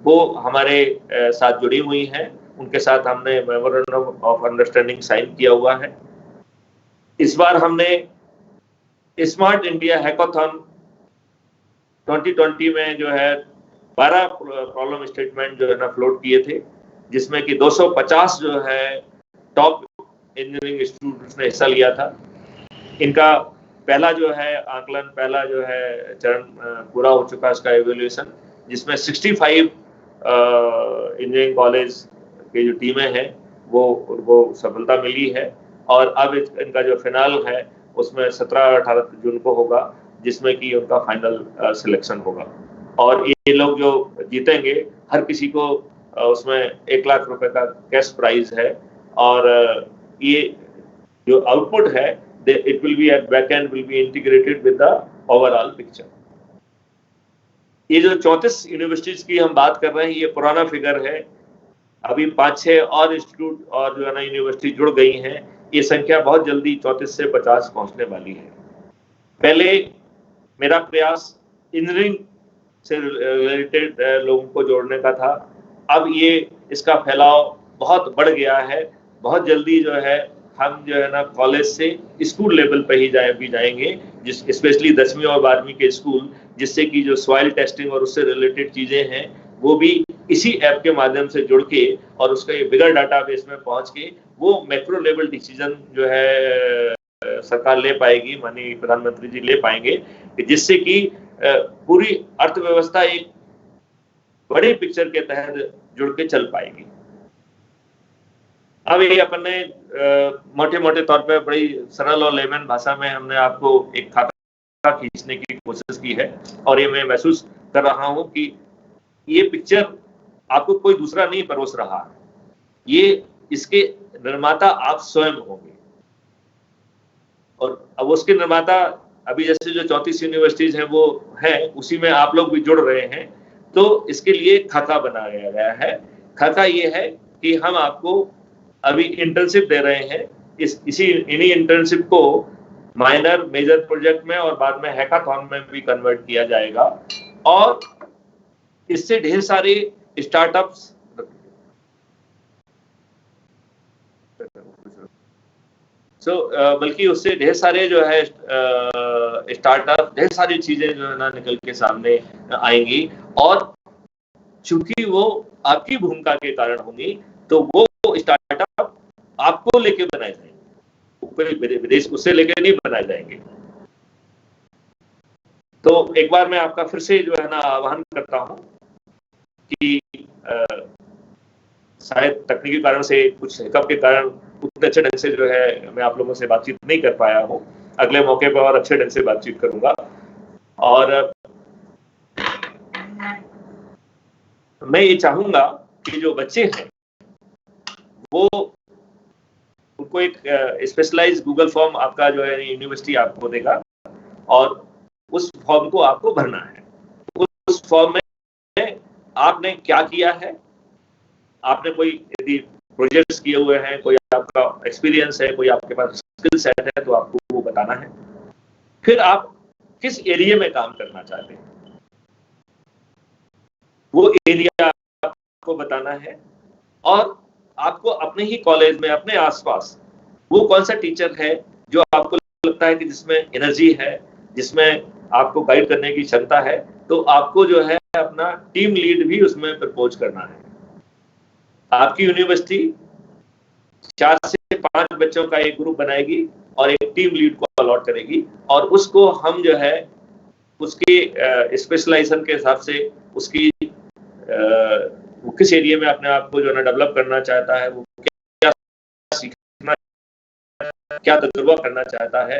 [SPEAKER 4] वो हमारे साथ जुड़ी हुई हैं। उनके साथ हमने मेमोरेंडम ऑफ अंडरस्टैंडिंग साइन किया हुआ है। इस बार हमने स्मार्ट इंडिया हैकाथॉन 2020 में जो है 12 प्रॉब्लम स्टेटमेंट जो है ना फ्लोट किए थे, जिसमें कि 250 जो है टॉप इंजीनियरिंग स्टूडेंट्स ने हिस्सा लिया था। इनका पहला जो है आकलन, पहला जो है चरण पूरा हो चुका है इसका एवेल्यूएशन, जिसमें 65 इंजीनियरिंग कॉलेज की जो टीमें हैं वो सफलता मिली है। और अब इनका जो फिनाल है उसमें 17-18 जून को होगा, जिसमें कि उनका फाइनल सिलेक्शन होगा। और ये लोग जो जीतेंगे, हर किसी को उसमें 1 लाख रुपए का कैश प्राइज है। और ये जो आउटपुट है, it will be at back end will be integrated with the overall picture. ये जो 34 यूनिवर्सिटीज की हम बात कर रहे हैं, ये पुराना फिगर है। अभी 5-6 और इंस्टीट्यूट और जो है ना यूनिवर्सिटी जुड़ गई हैं। ये संख्या बहुत जल्दी 34 से 50 पहुंचने वाली है। पहले मेरा प्रयास इंजीनियरिंग से रिलेटेड लोगों को जोड़ने का था। अब ये इसका फैलाव बहुत बढ़ गया है। बहुत जल्दी जो है हम जो है ना कॉलेज से स्कूल लेवल पे ही जाएंगे, जिस स्पेशली 10वीं और 12वीं के स्कूल, जिससे कि जो सॉइल टेस्टिंग और उससे रिलेटेड चीजें हैं वो भी इसी ऐप के माध्यम से जुड़ के और उसका ये बिगर डाटाबेस में पहुंच के वो मैक्रो लेवल डिसीजन जो है सरकार ले पाएगी, माननीय प्रधानमंत्री जी ले पाएंगे, जिससे कि पूरी अर्थव्यवस्था एक बड़े पिक्चर के तहत जुड़ के चल पाएगी। अब ये अपन ने मोटे मोटे तौर पे बड़ी सरल और लेमन भाषा में हमने आपको एक खाता खींचने की कोशिश की है। और ये मैं महसूस कर रहा हूं कि ये पिक्चर आपको कोई दूसरा नहीं परोस रहा है, ये इसके निर्माता आप स्वयं होंगे। और अब उसके निर्माता अभी जैसे जो 34 यूनिवर्सिटीज हैं वो हैं, उसी में आप लोग भी जुड़ रहे हैं। तो इसके लिए खाका बनाया गया है। खाका ये है कि हम आपको अभी इंटर्नशिप दे रहे हैं। इन्हीं इंटर्नशिप को माइनर मेजर प्रोजेक्ट में और बाद में हैकाथॉन में भी कन्वर्ट किया जाएगा। और इससे ढेर सारे स्टार्टअप्स बल्कि उससे ढेर सारे जो है स्टार्टअप, ढेर सारी चीजें जो है ना निकल के सामने आएंगी। और चूंकि वो आपकी भूमिका के कारण होंगी, तो वो स्टार्टअप आपको लेके बनाए जाएंगे, विदेश उससे लेके नहीं बनाए जाएंगे। तो एक बार मैं आपका फिर से जो है ना आह्वान करता हूं कि शायद तकनीकी कारण से, कुछ हिकअप के कारण उतने अच्छे ढंग से जो है मैं आप लोगों से बातचीत नहीं कर पाया हूं। अगले मौके पर और अच्छे ढंग से बातचीत करूंगा। और मैं ये चाहूंगा कि जो बच्चे हैं वो उनको एक स्पेशलाइज गूगल फॉर्म आपका जो है यूनिवर्सिटी आपको देगा और उस फॉर्म को आपको भरना है। उस फॉर्म में आपने क्या किया है, आपने कोई यदि प्रोजेक्ट्स किए हुए हैं, कोई आपका एक्सपीरियंस है, कोई आपके पास स्किल सेट है, तो आपको वो बताना है। फिर आप किस एरिया में काम करना चाहते हैं वो एरिया आपको बताना है। और आपको अपने ही कॉलेज में, अपने आसपास वो कौन सा टीचर है जो आपको लगता है कि जिसमें एनर्जी है, जिसमें आपको गाइड करने की क्षमता है, तो आपको जो है अपना टीम लीड भी उसमें प्रपोज करना है। आपकी यूनिवर्सिटी 4 से 5 बच्चों का एक ग्रुप बनाएगी और एक टीम लीड को अलॉट करेगी। और उसको हम जो है उसके स्पेशलाइजेशन के हिसाब से उसकी वो किस एरिया में अपने आप को जो है ना डेवलप करना चाहता है, वो क्या सीखना, क्या तजुर्बा करना चाहता है,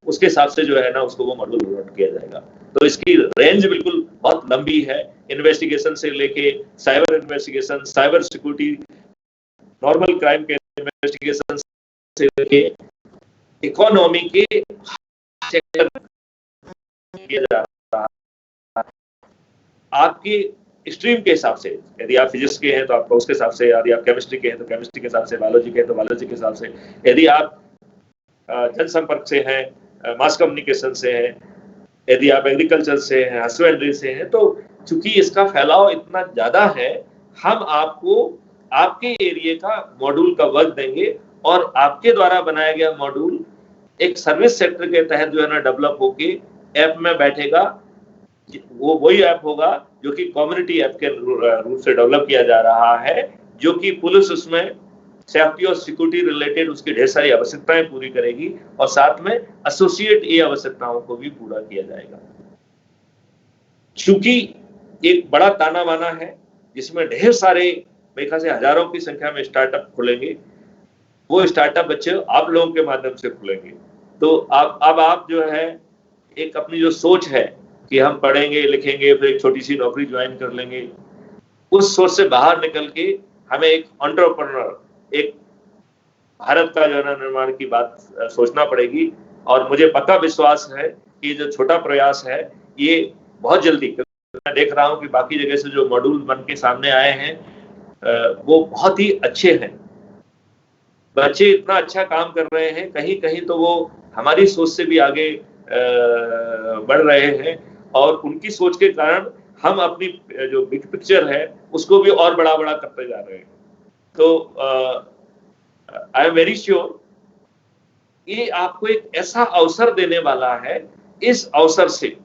[SPEAKER 4] उसके हिसाब से जो है ना उसको वो मॉड्यूल अलॉट किया जाएगा। तो इसकी रेंज बिल्कुल बहुत लंबी है, इन्वेस्टिगेशन से लेके cyber investigation, cyber security, normal crime के इन्वेस्टिगेशन से लेके इकोनॉमी के सेक्टर किया जा रहा है। आपकी स्ट्रीम के हिसाब से, यदि आप फिजिक्स के हैं तो आपका उसके हिसाब से, यदि आप केमिस्ट्री के हैं तो केमिस्ट्री के हिसाब से, बायोलॉजी के हैं तो बायोलॉजी के हिसाब से, यदि आप जनसंपर्क से हैं, मास कम्युनिकेशन से हैं, यदि आप एग्रीकल्चर से हैं, हस्बेंड्री से हैं, तो चूंकि इसका फैलाव इतना ज्यादा है, हम आपको आपके एरिया का मॉड्यूल का वर्क देंगे और आपके द्वारा बनाया गया मॉड्यूल एक सर्विस सेक्टर के तहत जो है ना डेवलप होके ऐप में बैठेगा। वो वही ऐप होगा जो कि कम्युनिटी ऐप के रूप से डेवलप किया जा रहा है, जो कि पुलिस उसमें सेफ्टी और सिक्योरिटी रिलेटेड उसकी ढेर सारी आवश्यकताएं पूरी करेगी और साथ में एसोसिएट ये आवश्यकताओं को भी पूरा किया जाएगा। चूंकि एक बड़ा ताना बाना है जिसमें ढेर सारे मेरे ख्याल से हजारों की संख्या में स्टार्टअप खुलेंगे, वो स्टार्टअप बच्चे आप लोगों के माध्यम से खुलेंगे। तो आप जो है एक अपनी जो सोच है कि हम पढ़ेंगे लिखेंगे फिर एक छोटी सी नौकरी ज्वाइन कर लेंगे, उस सोच से बाहर निकल के हमें एक एंटरप्रेन्योर, एक भारत का जो है ना निर्माण की बात सोचना पड़ेगी। और मुझे पक्का विश्वास है कि जो छोटा प्रयास है ये बहुत जल्दी, मैं देख रहा हूं कि बाकी जगह से जो मॉड्यूल बन के सामने आए हैं वो बहुत ही अच्छे हैं। बच्चे इतना अच्छा काम कर रहे हैं, कहीं कहीं तो वो हमारी सोच से भी आगे बढ़ रहे हैं और उनकी सोच के कारण हम अपनी जो बिग पिक्चर है उसको भी और बड़ा बड़ा करते जा रहे हैं। तो आई एम वेरी श्योर ये आपको एक ऐसा अवसर देने वाला है, इस अवसर से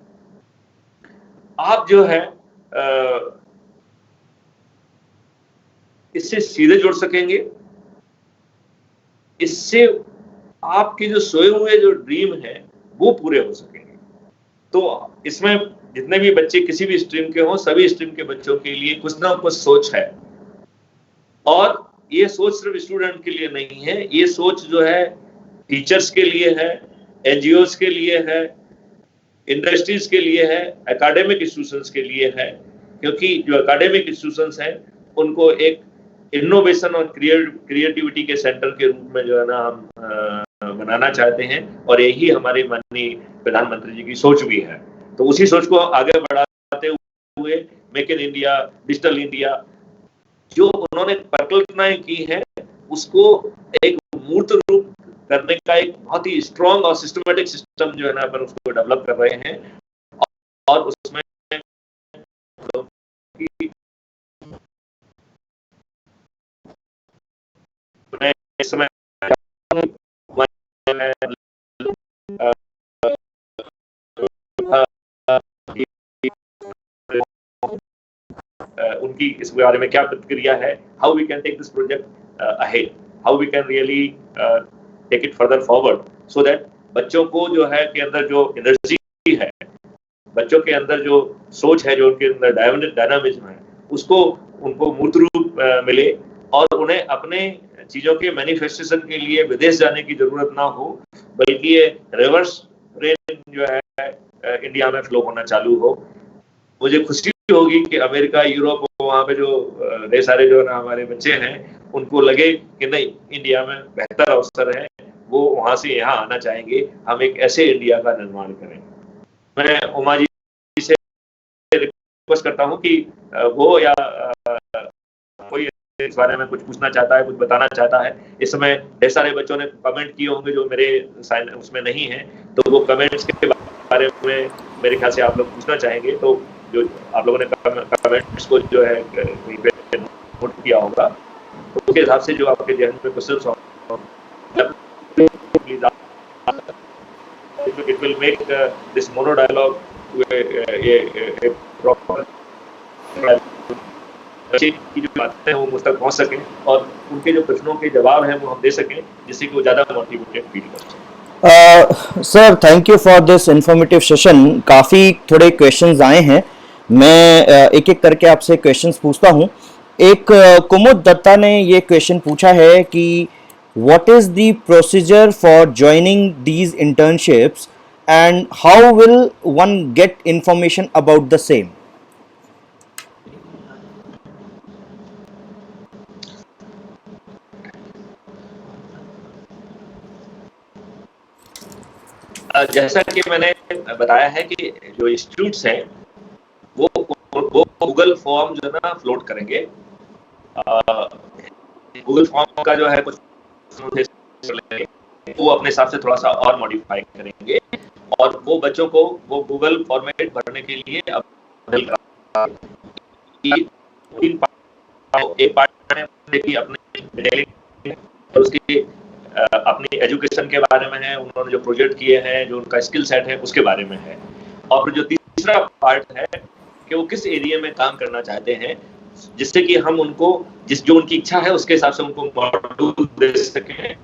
[SPEAKER 4] आप जो है इससे सीधे जुड़ सकेंगे, इससे आपके जो सोए हुए जो ड्रीम है वो पूरे हो सकेंगे। तो इसमें जितने भी बच्चे किसी भी स्ट्रीम के हों, सभी स्ट्रीम के बच्चों के लिए कुछ ना कुछ सोच है और ये सोच सिर्फ स्टूडेंट के लिए नहीं है, ये सोच जो है टीचर्स के लिए है, एनजीओज के लिए है, इंडस्ट्रीज के लिए है, एकेडमिक इंस्टीट्यूशंस के लिए है। क्योंकि जो एकेडमिक इंस्टीट्यूशंस हैं उनको एक इनोवेशन और क्रिएटिविटी के सेंटर के रूप में जो है ना हम बनाना चाहते हैं और यही हमारे माननीय प्रधानमंत्री जी की सोच भी है। तो उसी सोच को आगे बढ़ाते हुए make in India, digital India जो उन्होंने परिकल्पनाएं की है उसको एक मूर्त रूप करने का एक बहुत ही स्ट्रॉन्ग और सिस्टमेटिक सिस्टम जो है ना अपन उसको डेवलप कर रहे हैं और उसमें इस समय उनकी इस बारे में क्या प्रतिक्रिया है, how we can take this project ahead, how we can really take it further forward so that बच्चों को जो है के अंदर जो एनर्जी है, बच्चों के अंदर जो सोच है, जो उनके अंदर डायनामिज्म है, उसको उनको मूर्त रूप मिले और उन्हें अपने चीजों के मैनिफेस्टेशन के लिए विदेश जाने की जरूरत ना हो, बल्कि ये रिवर्स ट्रेन जो है इंडिया में फ्लो होना चालू हो। मुझे खुशी होगी कि अमेरिका, यूरोप, वहाँ पे जो ढेर सारे जो ना हमारे बच्चे हैं उनको लगे कि नहीं इंडिया में बेहतर अवसर है, वो वहां से यहाँ आना चाहेंगे, हम एक ऐसे इंडिया का निर्माण करें। मैं उमा जी से रिक्वेस्ट करता हूँ कि वो या कोई इस बारे में कुछ पूछना चाहता है, कुछ बताना चाहता है। इस समय ढेर सारे बच्चों ने कमेंट किए होंगे जो मेरे उसमें नहीं है, तो वो कमेंट्स के बारे में मेरे ख्याल से आप लोग पूछना चाहेंगे, तो जो आप लोगों ने कमेंट्स को जो है कहीं पे नोट किया होगा तो उसके हिसाब से जो आपके ध्यान में questions it will make this mono dialogue a proper बच्चे की जो बातें हैं वो मुझ तक पहुंच सकें और उनके जो प्रश्नों के जवाब हैं वो हम दे सकें, जिससे कि वो ज़्यादा मोटिवेटेड फील कर सकें।
[SPEAKER 1] Sir thank you for this informative session. काफ़ी थोड़े क्वेश्चंस आए हैं, मैं एक एक करके आपसे क्वेश्चंस पूछता हूं। एक कुमुद दत्ता ने ये क्वेश्चन पूछा है कि what is the procedure for joining these internships and how will one get information about the same.
[SPEAKER 4] जैसा कि मैंने बताया है कि जो इंस्टीट्यूट्स हैं वो गूगल फॉर्म जो है ना फ्लोट करेंगे। गूगल फॉर्म का जो है कुछ वो अपने हिसाब से थोड़ा सा और मॉडिफाई करेंगे और वो बच्चों को वो गूगल फॉर्मेट भरने के लिए एक पार्ट है कि अपने उसकी अपनी एजुकेशन के बारे में है, उन्होंने जो प्रोजेक्ट किए हैं, जो उनका स्किल सेट है उसके बारे में है। और जो तीसरा पार्ट है कि वो किस एरिया में काम करना चाहते हैं, जिससे कि हम उनको जो उनकी इच्छा है उसके हिसाब से उनको मॉड्यूल दे सकें।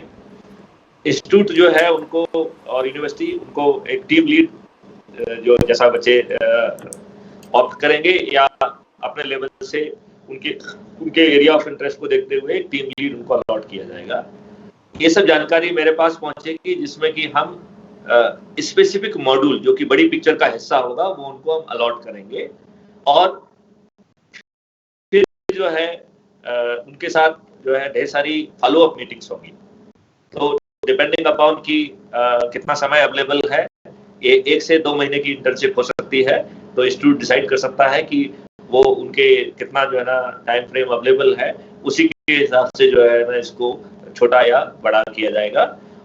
[SPEAKER 4] इंस्टीट्यूट जो है उनको और यूनिवर्सिटी उनको एक टीम लीड जो जैसा बच्चे ऑप्ट करेंगे या अपने लेवल से उनके एरिया ऑफ इंटरेस्ट को देखते हुए टीम लीड उनको अलॉट किया जाएगा। ये सब जानकारी मेरे पास पहुंचेगी जिसमें कि हम स्पेसिफिक मॉड्यूल जो कि बड़ी पिक्चर का हिस्सा होगा वो उनको हम अलॉट करेंगे और फिर जो है उनके साथ जो है ढेर सारी फॉलो अप मीटिंग्स होगी। तो डिपेंडिंग अपॉन कि कितना समय अवेलेबल है, ये 1 से 2 महीने की इंटर्नशिप हो सकती है। तो इंस्टीट्यूट डिसाइड कर सकता है कि वो उनके कितना जो है ना टाइम फ्रेम अवेलेबल है, उसी के हिसाब से जो है ना इसको छोटा या बड़ा किया जाएगा।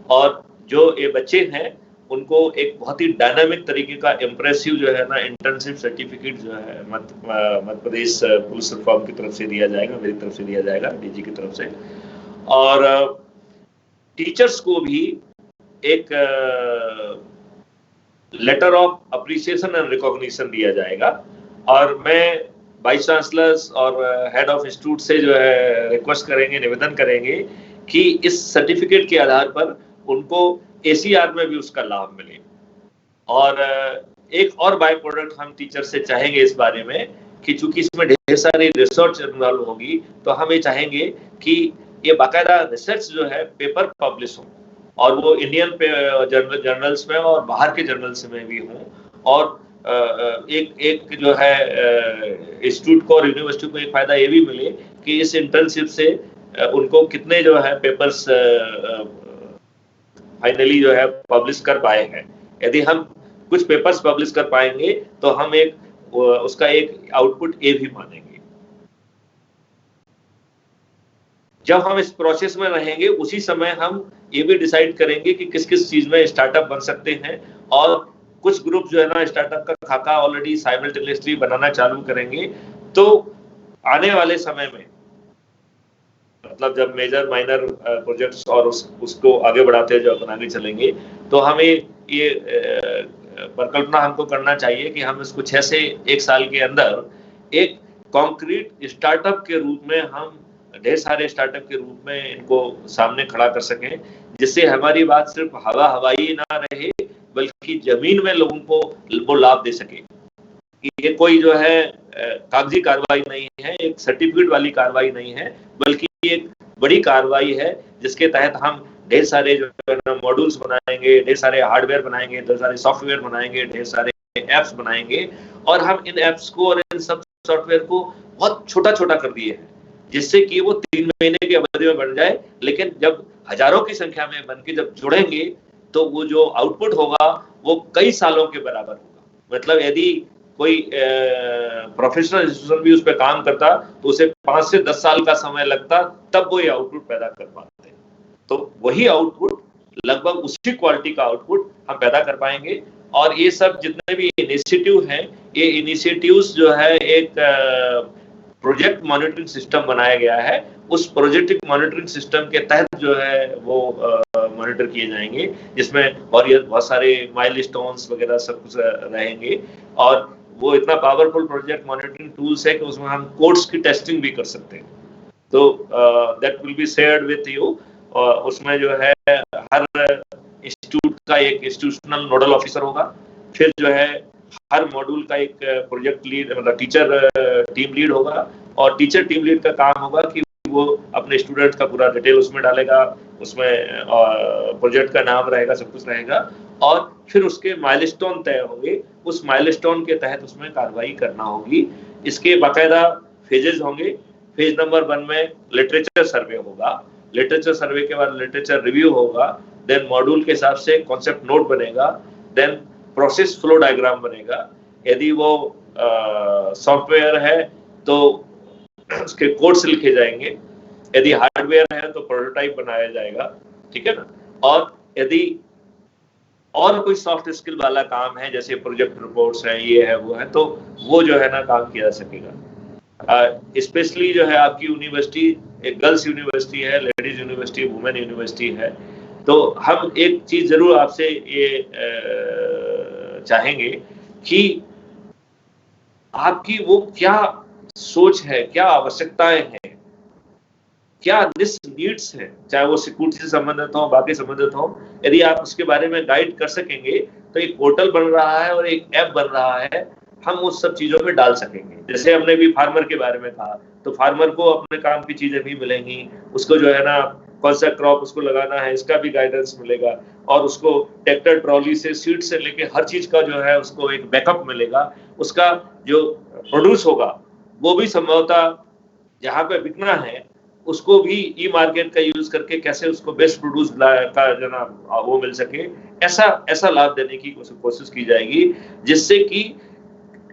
[SPEAKER 4] और जो ये बच्चे हैं उनको एक बहुत ही डायनामिक तरीके का इम्प्रेसिव जो है ना इंटर्नशिप सर्टिफिकेट जो है मध्य प्रदेश पुलिस रिफॉर्म की तरफ से दिया जाएगा, मेरी तरफ से दिया जाएगा, डीजी की तरफ से। और टीचर्स को भी एक letter of appreciation and recognition दिया जाएगा। और मैं वाइस चांसलर्स और हेड ऑफ इंस्टीट्यूट से जो है रिक्वेस्ट करेंगे, निवेदन करेंगे कि इस सर्टिफिकेट के आधार पर उनको एसीआर में भी उसका लाभ मिले। और एक और बाय प्रोडक्ट हम टीचर से चाहेंगे इस बारे में कि चूंकि इसमें ढेर सारी रिसर्च इन्वॉल्व होगी, तो हम ये चाहेंगे कि ये बाकायदा रिसर्च जो है पेपर पब्लिश हो और वो इंडियन जर्नल्स में और बाहर के जर्नल्स में भी हों। और एक जो है इंस्टीट्यूट को और यूनिवर्सिटी को एक फायदा ये भी मिले कि इस इंटर्नशिप से उनको कितने जो है पेपर्स फाइनली जो है पब्लिश कर पाए हैं। यदि हम कुछ पेपर्स पब्लिश कर पाएंगे तो हम उसका एक आउटपुट ए भी मानेंगे। जब हम इस प्रोसेस में रहेंगे उसी समय हम ये भी डिसाइड करेंगे कि किस किस चीज में स्टार्टअप बन सकते हैं। और कुछ ग्रुप जो है ना स्टार्टअप का खाका ऑलरेडी साइमल्टेनियसली बनाना चालू करेंगे। तो आने वाले समय में मतलब जब मेजर माइनर प्रोजेक्ट्स और उसको आगे बढ़ाते हैं, जो अपन आगे चलेंगे, तो हमें ये परिकल्पना हमको करना चाहिए कि हम इसको 6 से 1 साल के अंदर एक कॉन्क्रीट स्टार्टअप के रूप में, हम ढेर सारे स्टार्टअप के रूप में इनको सामने खड़ा कर सकें, जिससे हमारी बात सिर्फ हवाई ना रहे बल्कि जमीन में लोगों को वो लाभ दे सके। ये कोई जो है कागजी कार्रवाई नहीं है, एक सर्टिफिकेट वाली कार्रवाई नहीं है, बल्कि एक बड़ी कार्रवाई है जिसके तहत हम ढेर सारे जो है ना मॉड्यूल्स बनाएंगे, ढेर सारे हार्डवेयर बनाएंगे, ढेर सारे सॉफ्टवेयर बनाएंगे, ढेर सारे एप्स बनाएंगे। और हम इन एप्स को और इन सब सॉफ्टवेयर को बहुत छोटा छोटा कर दिए हैं, जिससे कि वो 3 महीने की अवधि में बन जाए। लेकिन जब हजारों की संख्या में बन के जब जुड़ेंगे तो वो जो आउटपुट होगा वो कई सालों के बराबर होगा। मतलब यदि कोई प्रोफेशनल इंस्टीट्यूशन भी उस पर काम करता तो उसे 5 से 10 साल का समय लगता, तब वो ये आउटपुट पैदा कर पाते। तो वही आउटपुट, लगभग उसी क्वालिटी का आउटपुट हम पैदा कर पाएंगे। और ये सब जितने भी इनिशिएटिव हैं, ये इनिशिएटिव्स जो है एक प्रोजेक्ट मॉनिटरिंग सिस्टम बनाया गया है। उस प्रोजेक्ट मॉनिटरिंग सिस्टम के तहत जो है वो मॉनिटर किए जाएंगे, जिसमें बहुत सारे माइलस्टोन्स वगैरह सब कुछ रहेंगे। और वो इतना पावरफुल प्रोजेक्ट मॉनिटरिंग टूल्स है कि उसमें हम कोड्स की टेस्टिंग भी कर सकते हैं। तो that will be shared with you. उसमें जो है हर इंस्टीट्यूट का एक इंस्टीट्यूशनल नोडल ऑफिसर होगा। फिर जो है हर मॉड्यूल का एक प्रोजेक्ट लीड, मतलब टीचर टीम लीड होगा। और टीचर टीम लीड का काम होगा कि वो अपने स्टूडेंट्स का पूरा डिटेल उसमें डालेगा, उसमें प्रोजेक्ट का नाम रहेगा, सब कुछ रहेगा। और फिर उसके माइलस्टोन तय होंगे, उस माइलस्टोन के तहत उसमें कार्रवाई करना होगी। इसके बाकायदा फेजेस होंगे। फेज नंबर 1 में लिटरेचर सर्वे होगा, लिटरेचर सर्वे के बाद लिटरेचर रिव्यू होगा, देन मॉड्यूल के हिसाब से कॉन्सेप्ट नोट बनेगा, देन प्रोसेस फ्लो डायग्राम बनेगा। यदि वो सॉफ्टवेयर है तो उसके कोड्स लिखे जाएंगे, यदि हार्डवेयर है तो प्रोटोटाइप बनाया जाएगा, ठीक है ना। और यदि और कोई सॉफ्ट स्किल वाला काम है, जैसे प्रोजेक्ट रिपोर्ट्स है, ये है वो है, तो वो जो है ना काम किया जा सकेगा। स्पेशली जो है आपकी यूनिवर्सिटी एक गर्ल्स यूनिवर्सिटी है, लेडीज यूनिवर्सिटी, वुमेन यूनिवर्सिटी है, तो हम एक चीज जरूर आपसे ये चाहेंगे कि आपकी वो क्या सोच है, क्या आवश्यकताएं हैं, क्या नीड्स है, चाहे वो सिक्योरिटी से संबंधित हो, बाकी संबंधित हो, यदि आप उसके बारे में गाइड कर सकेंगे तो एक पोर्टल बन रहा है और एक ऐप बन रहा है, हम उस सब चीजों में डाल सकेंगे। जैसे हमने भी फार्मर के बारे में कहा, तो फार्मर को अपने काम की चीजें भी मिलेंगी, उसको जो है ना कौन सा क्रॉप उसको लगाना है इसका भी गाइडेंस मिलेगा, और उसको ट्रैक्टर ट्रॉली से सीड से लेके हर चीज का जो है उसको एक बैकअप मिलेगा। उसका जो प्रोड्यूस होगा वो भी संभवतः जहां पे बिकना है उसको भी ई मार्केट का यूज करके कैसे उसको बेस्ट प्रोड्यूस का जो ना वो मिल सके, ऐसा लाभ देने की कोशिश की जाएगी, जिससे कि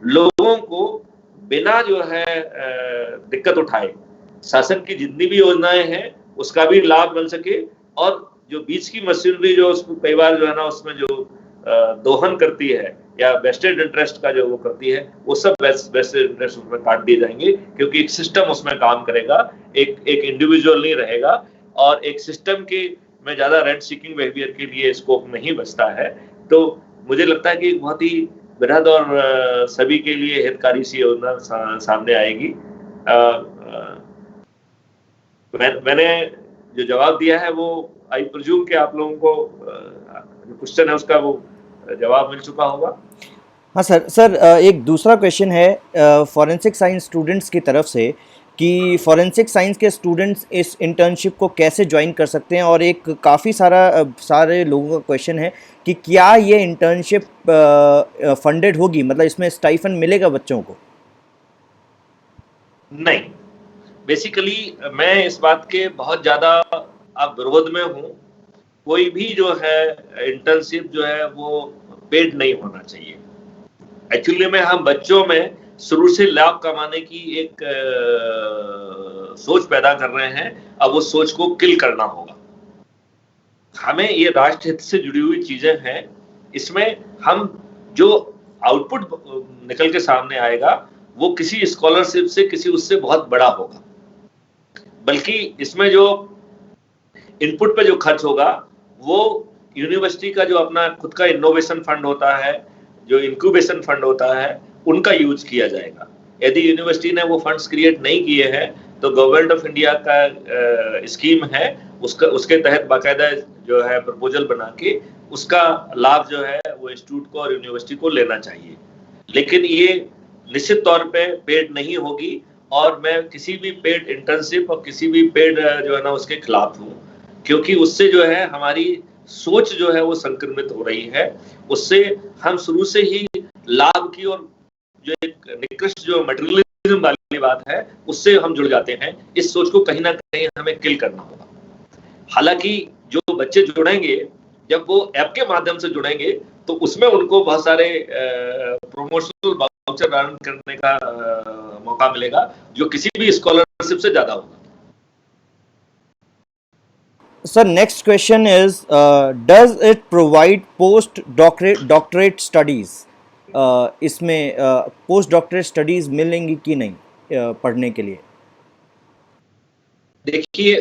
[SPEAKER 4] लोगों को बिना जो है दिक्कत उठाए शासन की जितनी भी योजनाएं हैं उसका भी लाभ मिल सके, और जो बीच की मशीनरी जो उसको कई बार जो है ना उसमें जो दोहन करती है या वेस्टेड इंटरेस्ट का जो वो करती है, वो सब वेस्टेड इंटरेस्ट उसमें काट दिए जाएंगे, क्योंकि एक सिस्टम उसमें काम करेगा, एक इंडिविजुअल नहीं रहेगा, और एक सिस्टम के में ज्यादा रेंट सीकिंग बिहेवियर के लिए स्कोप नहीं बचता है। तो मुझे लगता है कि बहुत ही बृहद और सभी के लिए हितकारी सी योजना सामने आएगी। मैंने जो जवाब दिया है वो आई प्रिज्यूम कि आप लोगों को जो क्वेश्चन है उसका वो जवाब मिल चुका होगा।
[SPEAKER 1] हाँ सर, एक दूसरा क्वेश्चन है फॉरेंसिक साइंस स्टूडेंट्स की तरफ से कि फॉरेंसिक साइंस के स्टूडेंट्स इस इंटर्नशिप को कैसे ज्वाइन कर सकते हैं, और एक काफ़ी सारे लोगों का क्वेश्चन है कि क्या ये इंटर्नशिप फंडेड होगी, मतलब इसमें स्टाइफन मिलेगा बच्चों को?
[SPEAKER 4] नहीं, बेसिकली मैं इस बात के बहुत ज़्यादा अब विरोध में हूँ। कोई भी जो है इंटर्नशिप जो है वो पेड नहीं होना चाहिए। एक्चुअली में हम बच्चों में शुरू से लाभ कमाने की एक सोच पैदा कर रहे हैं, अब उस सोच को किल करना होगा। हमें ये राष्ट्र हित से जुड़ी हुई चीजें हैं, इसमें हम जो आउटपुट निकल के सामने आएगा वो किसी स्कॉलरशिप से किसी उससे बहुत बड़ा होगा, बल्कि इसमें जो इनपुट पे जो खर्च होगा वो यूनिवर्सिटी का जो अपना खुद का इनोवेशन फंड होता है, जो इंक्यूबेशन फंड होता है, उनका यूज किया जाएगा। यदि यूनिवर्सिटी ने वो फंड्स क्रिएट नहीं किए हैं तो गवर्नमेंट ऑफ इंडिया का स्कीम है, उसके तहत बाकायदा जो है प्रपोजल बना के उसका लाभ जो है वो इंस्टीट्यूट को और यूनिवर्सिटी को लेना चाहिए। लेकिन ये निश्चित तौर पे पेड नहीं होगी, और मैं किसी भी पेड इंटर्नशिप और किसी भी पेड जो है ना उसके खिलाफ हूँ, क्योंकि उससे जो है हमारी सोच जो है वो संक्रमित हो रही है। उससे हम शुरू से ही लाभ की और जो एक निकृष्ट जो मटेरियलिज्म वाली बात है उससे हम जुड़ जाते हैं। इस सोच को कहीं ना कहीं हमें किल करना होगा। हालांकि जो बच्चे जुड़ेंगे, जब वो ऐप के माध्यम से जुड़ेंगे तो उसमें उनको बहुत सारे प्रोमोशनल वाउचर अर्न करने का मौका मिलेगा, जो किसी भी स्कॉलरशिप से ज्यादा होगा।
[SPEAKER 1] Sir, next question is, does it provide post-doctorate studies? इसमें पोस्ट डॉक्टरेट स्टडीज मिलेंगी कि नहीं पढ़ने के लिए?
[SPEAKER 4] देखिए,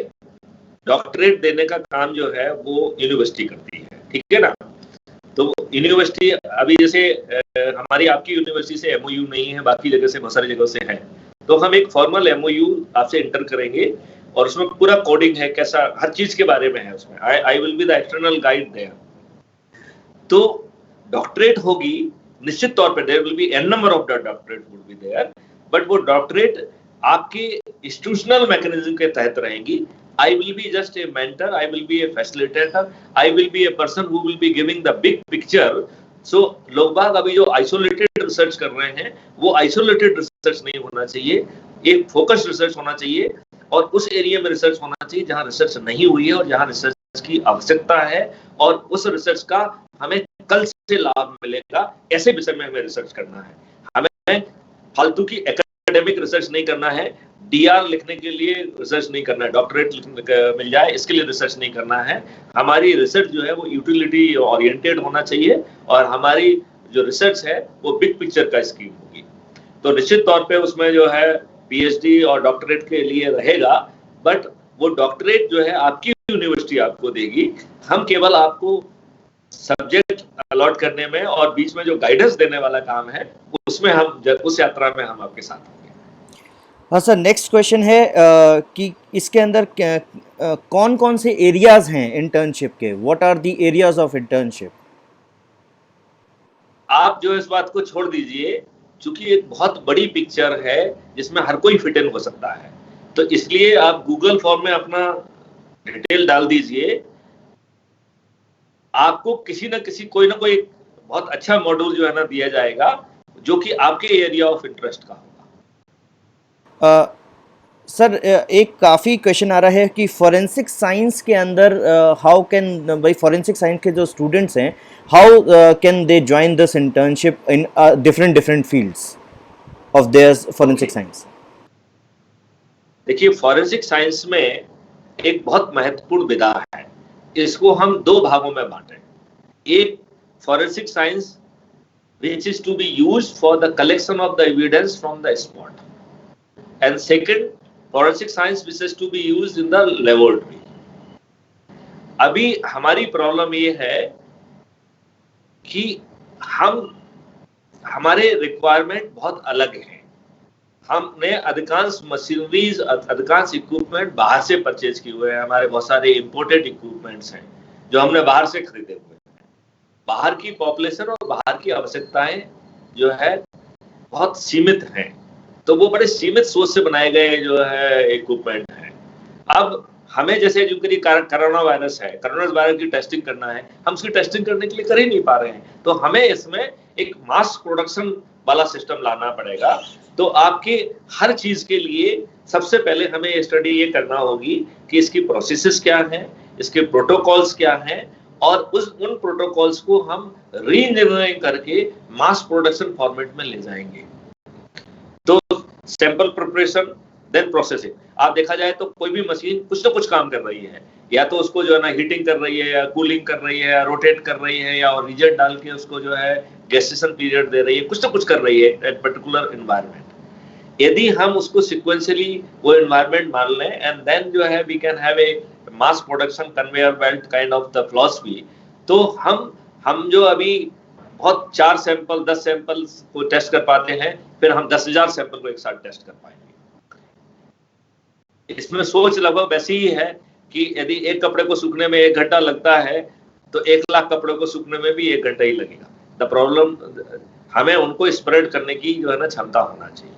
[SPEAKER 4] डॉक्टरेट देने का काम जो है वो यूनिवर्सिटी करती है, ठीक है ना। तो यूनिवर्सिटी अभी जैसे हमारी आपकी यूनिवर्सिटी से एमओयू नहीं है, बाकी जगह से बहुत सारी जगह से है, तो हम एक फॉर्मल एमओयू आपसे इंटर करेंगे और उसमें पूरा कोडिंग है, कैसा हर चीज के बारे में है उसमें। I will be the external guide there. तो डॉक्टरेट होगी निश्चित तौर पे, there will be an number of doctorate would be there, but वो डॉक्टरेट आपके इंस्टीट्यूशनल मैकेनिज्म के तहत रहेंगी। I will be just a mentor, I will be a facilitator, I will be a person who will be giving the big picture. So लोग बाग अभी जो आइसोलेटेड रिसर्च कर रहे हैं वो आइसोलेटेड रिसर्च नहीं होना चाहिए, एक फोकस रिसर्च होना चाहिए, और उस एरिया में रिसर्च होना चाहिए जहां रिसर्च नहीं हुई है और जहां रिसर्च की आवश्यकता है, और उस रिसर्च का हमें कल से लाभ मिलेगा, ऐसे विषय में हमें रिसर्च करना है। हमें फालतू की एकेडमिक रिसर्च नहीं करना है। DR लिखने के लिए रिसर्च नहीं करना है, डॉक्टरेट मिल जाए इसके लिए रिसर्च नहीं करना है। हमारी रिसर्च जो है वो यूटिलिटी ओरिएंटेड होना चाहिए और हमारी जो रिसर्च है वो बिग पिक्चर का स्कीम होगी। तो निश्चित तौर पे उसमें जो है PhD और डॉक्टरेट के लिए रहेगा, बट वो डॉक्टरेट जो है आपकी यूनिवर्सिटी आपको देगी। हम केवल आपको सब्जेक्ट अलॉट करने में और बीच में जो गाइडेंस देने वाला काम है उसमें हम उस यात्रा में हम आपके साथ होंगे।
[SPEAKER 1] हाँ सर, नेक्स्ट क्वेश्चन है कि इसके अंदर कौन कौन से एरियाज हैं इंटर्नशिप के? What are the areas of internship?
[SPEAKER 4] आप जो इस बात को छोड़ दीजिए, क्योंकि एक बहुत बड़ी पिक्चर है जिसमें हर कोई फिट इन हो सकता है, तो इसलिए आप गूगल फॉर्म में अपना डिटेल डाल दीजिए। आपको किसी न किसी कोई ना कोई बहुत अच्छा मॉड्यूल जो है ना दिया जाएगा जो कि आपके एरिया ऑफ इंटरेस्ट का होगा।
[SPEAKER 1] सर एक काफ़ी क्वेश्चन आ रहा है कि फॉरेंसिक साइंस के अंदर हाउ कैन, भाई फॉरेंसिक साइंस के जो स्टूडेंट्स हैं, how can they join this internship in different fields of their forensic science?
[SPEAKER 4] देखिए, फॉरेंसिक साइंस में एक बहुत महत्वपूर्ण विधा है, इसको हम दो भागों में बांटें। एक forensic science which is to be used for the collection of the evidence from the spot, and second forensic science which is to be used in the laboratory. अभी हमारी प्रॉब्लम ये है कि हमारे रिक्वायरमेंट बहुत अलग है। हमने अधिकांश मशीनरीज, अधिकांश इक्विपमेंट बाहर से परचेज किए हुए हैं। हमारे बहुत सारे इंपोर्टेड इक्विपमेंट्स हैं जो हमने बाहर से खरीदे हुए हैं। बाहर की पॉपुलेशन और बाहर की आवश्यकताएं जो है बहुत सीमित हैं, तो वो बड़े सीमित सोच से बनाए गए जो है इक्विपमेंट हैं। अब हमें जैसे जो कोरोना वायरस है, कोरोना वायरस की टेस्टिंग करना है, हम उसकी टेस्टिंग करने के लिए कर ही नहीं पा रहे हैं, तो हमें इसमें एक मास प्रोडक्शन वाला सिस्टम लाना पड़ेगा। तो आपके हर चीज के लिए सबसे पहले हमें स्टडी ये करना होगी कि इसकी प्रोसेसेस क्या हैं, इसके प्रोटोकॉल्स क्या हैं, और उन प्रोटोकॉल्स को हम रीइंजीनियरिंग करके मास प्रोडक्शन फॉर्मेट में ले जाएंगे। तो सैंपल प्रिपरेशन, देन प्रोसेसिंग। आप देखा जाए तो कोई भी मशीन कुछ ना कुछ काम कर रही है, या तो उसको जो है ना हीटिंग कर रही है, या कूलिंग कर रही है, या रोटेट कर रही है, या रिजल्ट डाल के उसको जो है गैसेशन पीरियड दे रही है, कुछ ना कुछ कर रही है एट पर्टिकुलर एनवायरनमेंट। यदि हम उसको सिक्वेंशियली वो एनवायरनमेंट मान लें, एंड देन जो है we can have a mass production conveyor belt kind of the philosophy, तो हम जो अभी बहुत 4 सैंपल 10 सैंपल को टेस्ट कर पाते हैं, फिर हम 10,000 सैंपल को एक साथ टेस्ट कर पाएंगे। इसमें सोच लगभग वैसी ही है कि यदि एक कपड़े को सूखने में 1 घंटा लगता है, तो 1 लाख कपड़ों को सूखने में भी 1 घंटा ही लगेगा। द प्रॉब्लम, हमें उनको स्प्रेड करने की जो है ना क्षमता होना चाहिए।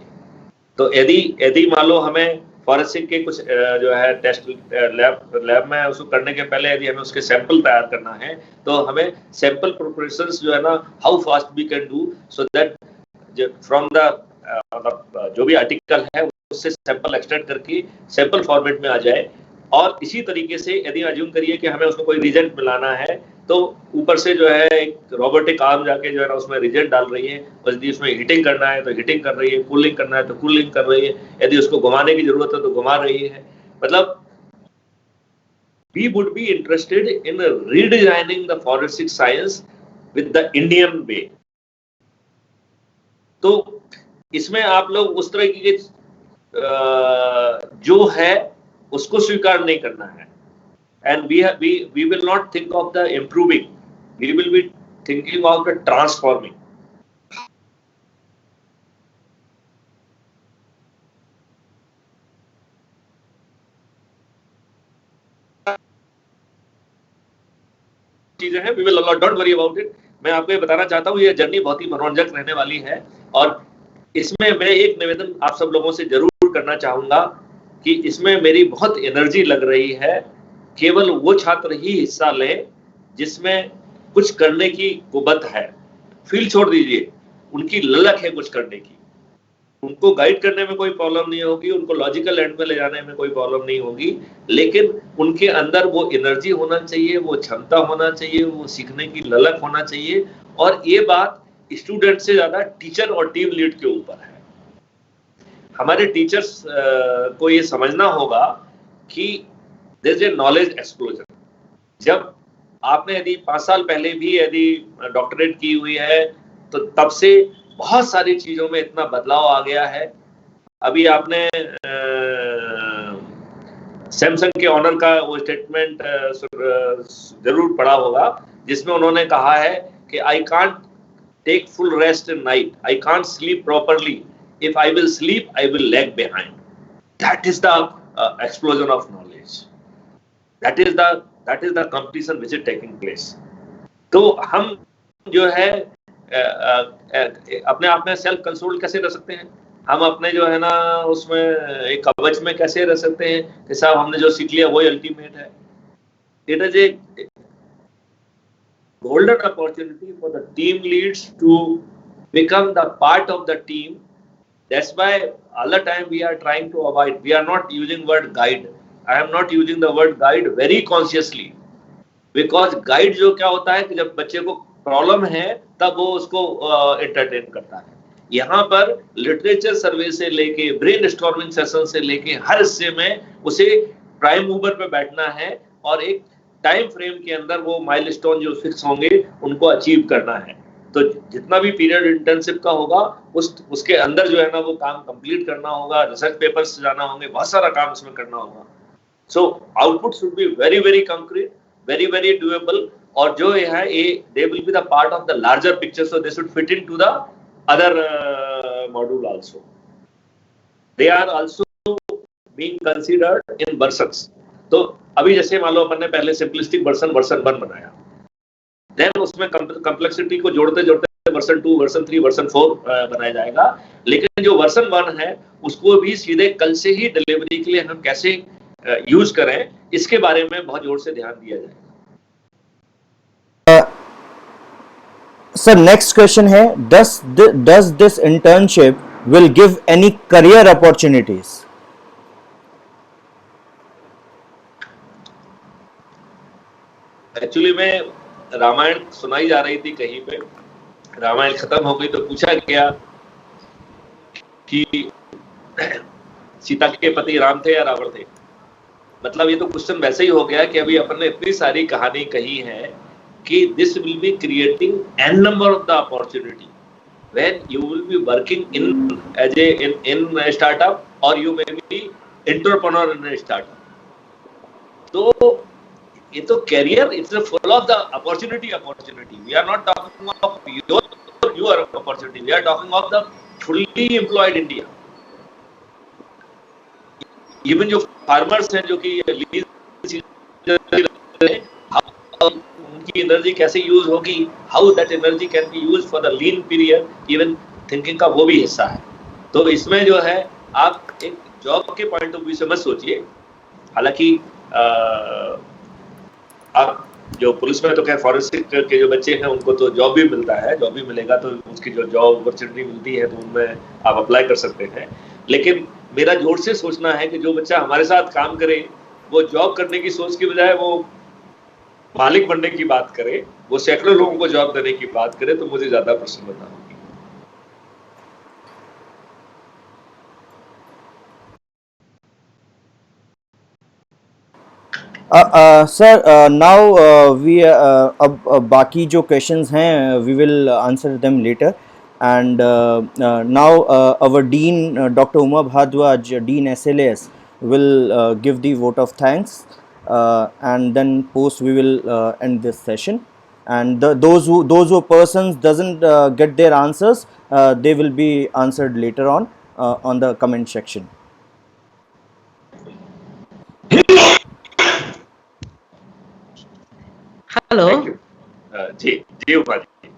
[SPEAKER 4] तो यदि मान लो हमें फॉरेंसिक के कुछ जो है टेस्ट लैब में उसको करने के पहले यदि हमें उसके सैंपल तैयार करना है, तो हमें सैंपल प्रिपरेशंस जो है ना how fast we can do, so that from the जो भी आर्टिकल है उससे सैंपल एक्सट्रैक्ट करके सैंपल फॉर्मेट में आ जाए। और इसी तरीके से यदि अज्यूम करिए कि हमें उसमें कोई रिजल्ट मिलाना है, तो ऊपर से जो है एक रोबोटिक आर्म जाके जो है ना उसमें रिजल्ट डाल रही है, और यदि उसमें हीटिंग करना है तो हीटिंग कर रही है, कूलिंग करना है तो कूलिंग कर रही है, यदि उसको घुमाने की जरूरत है तो घुमा रही है। मतलब we would be interested in redesigning the forensic science with the Indian way. तो इसमें आप लोग उस तरह की जो है उसको स्वीकार नहीं करना है, and we will not think of the improving, we will be thinking of the transforming. चीजें हैं, we will don't worry about it. मैं आपको ये बताना चाहता हूँ, ये जर्नी बहुत ही मनोरंजक रहने वाली है, और इसमें मैं एक निवेदन आप सब लोगों से जरूर करना चाहूंगा कि इसमें मेरी बहुत एनर्जी लग रही है। केवल वो छात्र ही हिस्सा लें जिसमें कुछ करने की कुव्वत है। फील्ड छोड़ दीजिए, उनकी ललक है कुछ करने की, उनको गाइड करने में कोई प्रॉब्लम नहीं होगी, उनको लॉजिकल एंड में ले जाने में कोई प्रॉब्लम नहीं होगी, लेकिन उनके अंदर वो एनर्जी होना चाहिए, वो क्षमता होना चाहिए, वो सीखने की ललक होना चाहिए। और ये बात स्टूडेंट से ज्यादा टीचर और टीम लीड के ऊपर है। हमारे टीचर्स को ये समझना होगा कि there is a knowledge explosion. जब आपने यदि 5 साल पहले भी यदि डॉक्टरेट की हुई है तो तब से बहुत सारी चीजों में इतना बदलाव आ गया है। अभी आपने सैमसंग के ऑनर का वो स्टेटमेंट जरूर पढ़ा होगा, जिसमें उन्होंने कहा है कि I can't take full rest in night, I can't sleep properly, if I will sleep I will lag behind. That is the explosion of knowledge, that is the competition which is taking place. तो हम जो है अपने आप में सेल्फ कंट्रोल कैसे रह सकते हैं, हम अपने जो है ना उसमें एक कवच में कैसे रह सकते हैं कि साहब हमने जो सीख लिया वही अल्टीमेट है। It is a golden opportunity for the team leads to become the part of the team. That's why all the time we are trying to avoid, we are not using word guide. I am not using the word guide very consciously, because guide जो क्या होता है कि जब बच्चे को प्रॉब्लम है तब वो उसको एंटरटेन करता है। यहाँ पर लिटरेचर सर्वे से लेके ब्रेन स्टॉर्मिंग सेशन से लेके हर हिस्से में उसे प्राइम मूवर पे बैठना है और एक टाइम फ्रेम के अंदर वो माइलस्टोन जो फिक्स होंगे उनको अचीव करना है। तो जितना भी पीरियड इंटर्नशिप का होगा उसके अंदर जो है ना वो काम कंप्लीट करना होगा, रिसर्च पेपर्स जाना होंगे, बहुत सारा काम इसमें करना होगा। So output should be very very concrete, very very doable, और जो है ये they will be the part of the larger picture, so they should fit into the other module also. They are also being considered in versions. तो अभी जैसे मान लो अपन ने पहले सिंपलिस्टिक वर्जन 1 बनाया, देन उसमें कॉम्प्लेक्सिटी को जोड़ते जोड़ते वर्जन 2, वर्जन 3, वर्जन 4 बनाया जाएगा। लेकिन जो वर्जन 1 है उसको भी सीधे कल से ही डिलीवरी के लिए हम कैसे यूज करें, इसके बारे में बहुत जोर से ध्यान दिया जाएगा।
[SPEAKER 1] सर नेक्स्ट क्वेश्चन है, does this internship will give any career opportunities?
[SPEAKER 4] Actually में रामायण सुनाई जा रही थी कहीं पे, रामायण खत्म हो गई तो पूछा गया कि सीता के पति राम थे या रावण थे। मतलब ये तो क्वेश्चन वैसे ही हो गया कि अभी अपन ने इतनी सारी कहानी कही है कि this will be creating an number of the opportunity when you will be working in as a in startup और you may be entrepreneur in startup. तो ये तो career, it's full of the opportunity. We are not talking of your opportunity, we are talking of the fully employed India. Even जो फार्मर्स हैं जो कि उनकी एनर्जी कैसे यूज होगी, how that energy can B use for the lean period, even thinking का वो भी हिस्सा है। तो इसमें जो है आप एक जॉब के पॉइंट ऑफ व्यू से मत सोचिए। हालांकि आप जो पुलिस में तो क्या फॉरेंसिक के जो बच्चे हैं उनको तो जॉब भी मिलता है, जॉब भी मिलेगा तो उसकी जो जॉब अपॉर्चुनिटी मिलती है तो उनमें आप अप्लाई कर सकते हैं। लेकिन मेरा जोर से सोचना है कि जो बच्चा हमारे साथ काम करे वो जॉब करने की सोच की बजाय वो मालिक बनने की बात करे, वो सैकड़ों लोगों को जॉब देने की बात करे, तो मुझे ज्यादा प्रसन्नता होगी।
[SPEAKER 1] सर नाउ वी अब बाकी जो क्वेश्चंस हैं we will answer them later, and now our dean Dr. Uma Bhardwaj, Dean SLAS, will give the vote of thanks, and then post we will end this session, and those who persons doesn't get their answers, they will be answered later on the comment section.
[SPEAKER 3] Hello.
[SPEAKER 4] Thank you. जी Uma ji.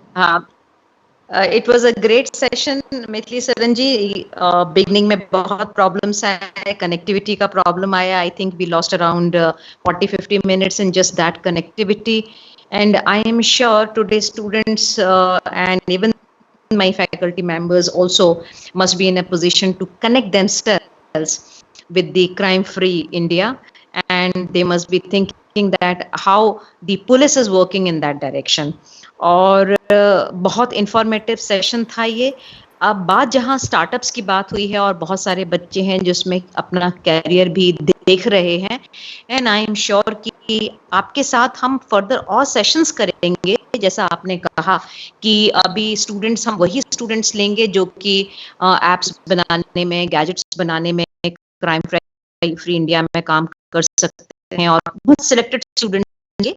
[SPEAKER 3] It was a great session, Mithili Saran ji. Beginning में बहुत प्रॉब्लम्स आए, कनेक्टिविटी का प्रॉब्लम आया। I think we lost around 40-50 minutes in just that connectivity, and I am sure today's students and even my faculty members also must be in a position to connect themselves with the crime-free India, and they must be thinking that how the police is working in that direction. और बहुत इंफॉर्मेटिव सेशन था ये। अब बात जहां स्टार्टअप्स की बात हुई है और बहुत सारे बच्चे हैं जिसमें अपना कैरियर भी देख रहे हैं, एंड आई एम श्योर कि आपके साथ हम फर्दर और सेशंस करेंगे। जैसा आपने कहा कि अभी स्टूडेंट्स, हम वही स्टूडेंट्स लेंगे जो कि एप्स बनाने में, गैजेट्स बनाने में, क्राइम फ्री इंडिया में काम कर सकते हैं, और बहुत सिलेक्टेड स्टूडेंट्स लेंगे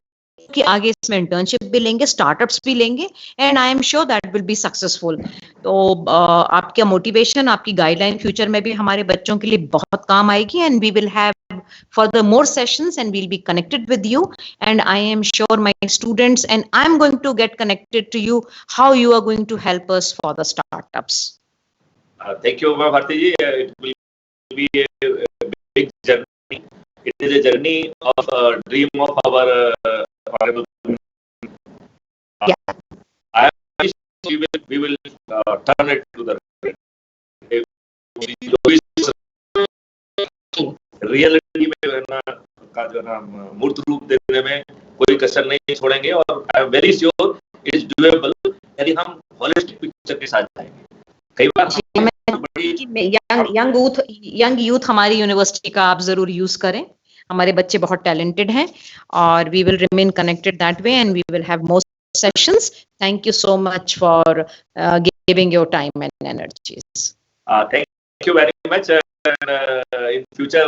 [SPEAKER 3] कि आगे इसमें इंटर्नशिप भी लेंगे, स्टार्टअप्स भी लेंगे, and I am sure that will be successful. तो आपका मोटिवेशन, आपकी गाइडलाइन फ्यूचर में भी हमारे बच्चों के लिए बहुत काम आएगी, and we will have further more sessions and we'll be connected with you, and I am sure my students and I'm going to get connected to you how you are going to help us for the startups.
[SPEAKER 4] Thank you, Bharti ji. It will be a big journey. It is a journey of a dream of our honorable.
[SPEAKER 3] Yeah.
[SPEAKER 4] I wish we will turn it to the reality में ना का जो ना मूर्त रूप देने में कोई कसर नहीं छोड़ेंगे, और I am very sure it is doable यदि हम होलिस्टिक पिक्चर के साथ जाएंगे। कई बार
[SPEAKER 3] यंग यूथ हमारी यूनिवर्सिटी का आप जरूर यूज करें, हमारे बच्चे बहुत टैलेंटेड हैं, और we will remain connected that way and we will have more sessions. Thank you so much for giving your time and energies.
[SPEAKER 4] Thank you very much. In future,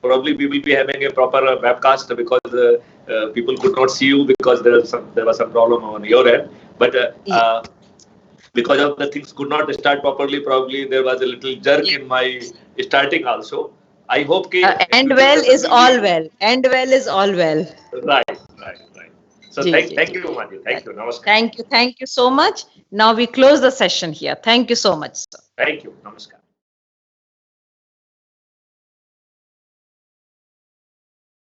[SPEAKER 4] probably we will be having a proper webcast because people could not see you because there was some problem on your end. But because of the things could not start properly, probably there was a little jerk in my starting also. I hope
[SPEAKER 3] end well is all well. End well is all well.
[SPEAKER 4] Right. So thank you, Manju. Thank you. Namaskar.
[SPEAKER 3] Thank you so much. Now we close the session here. Thank you so much, sir.
[SPEAKER 4] Thank you. Namaskar.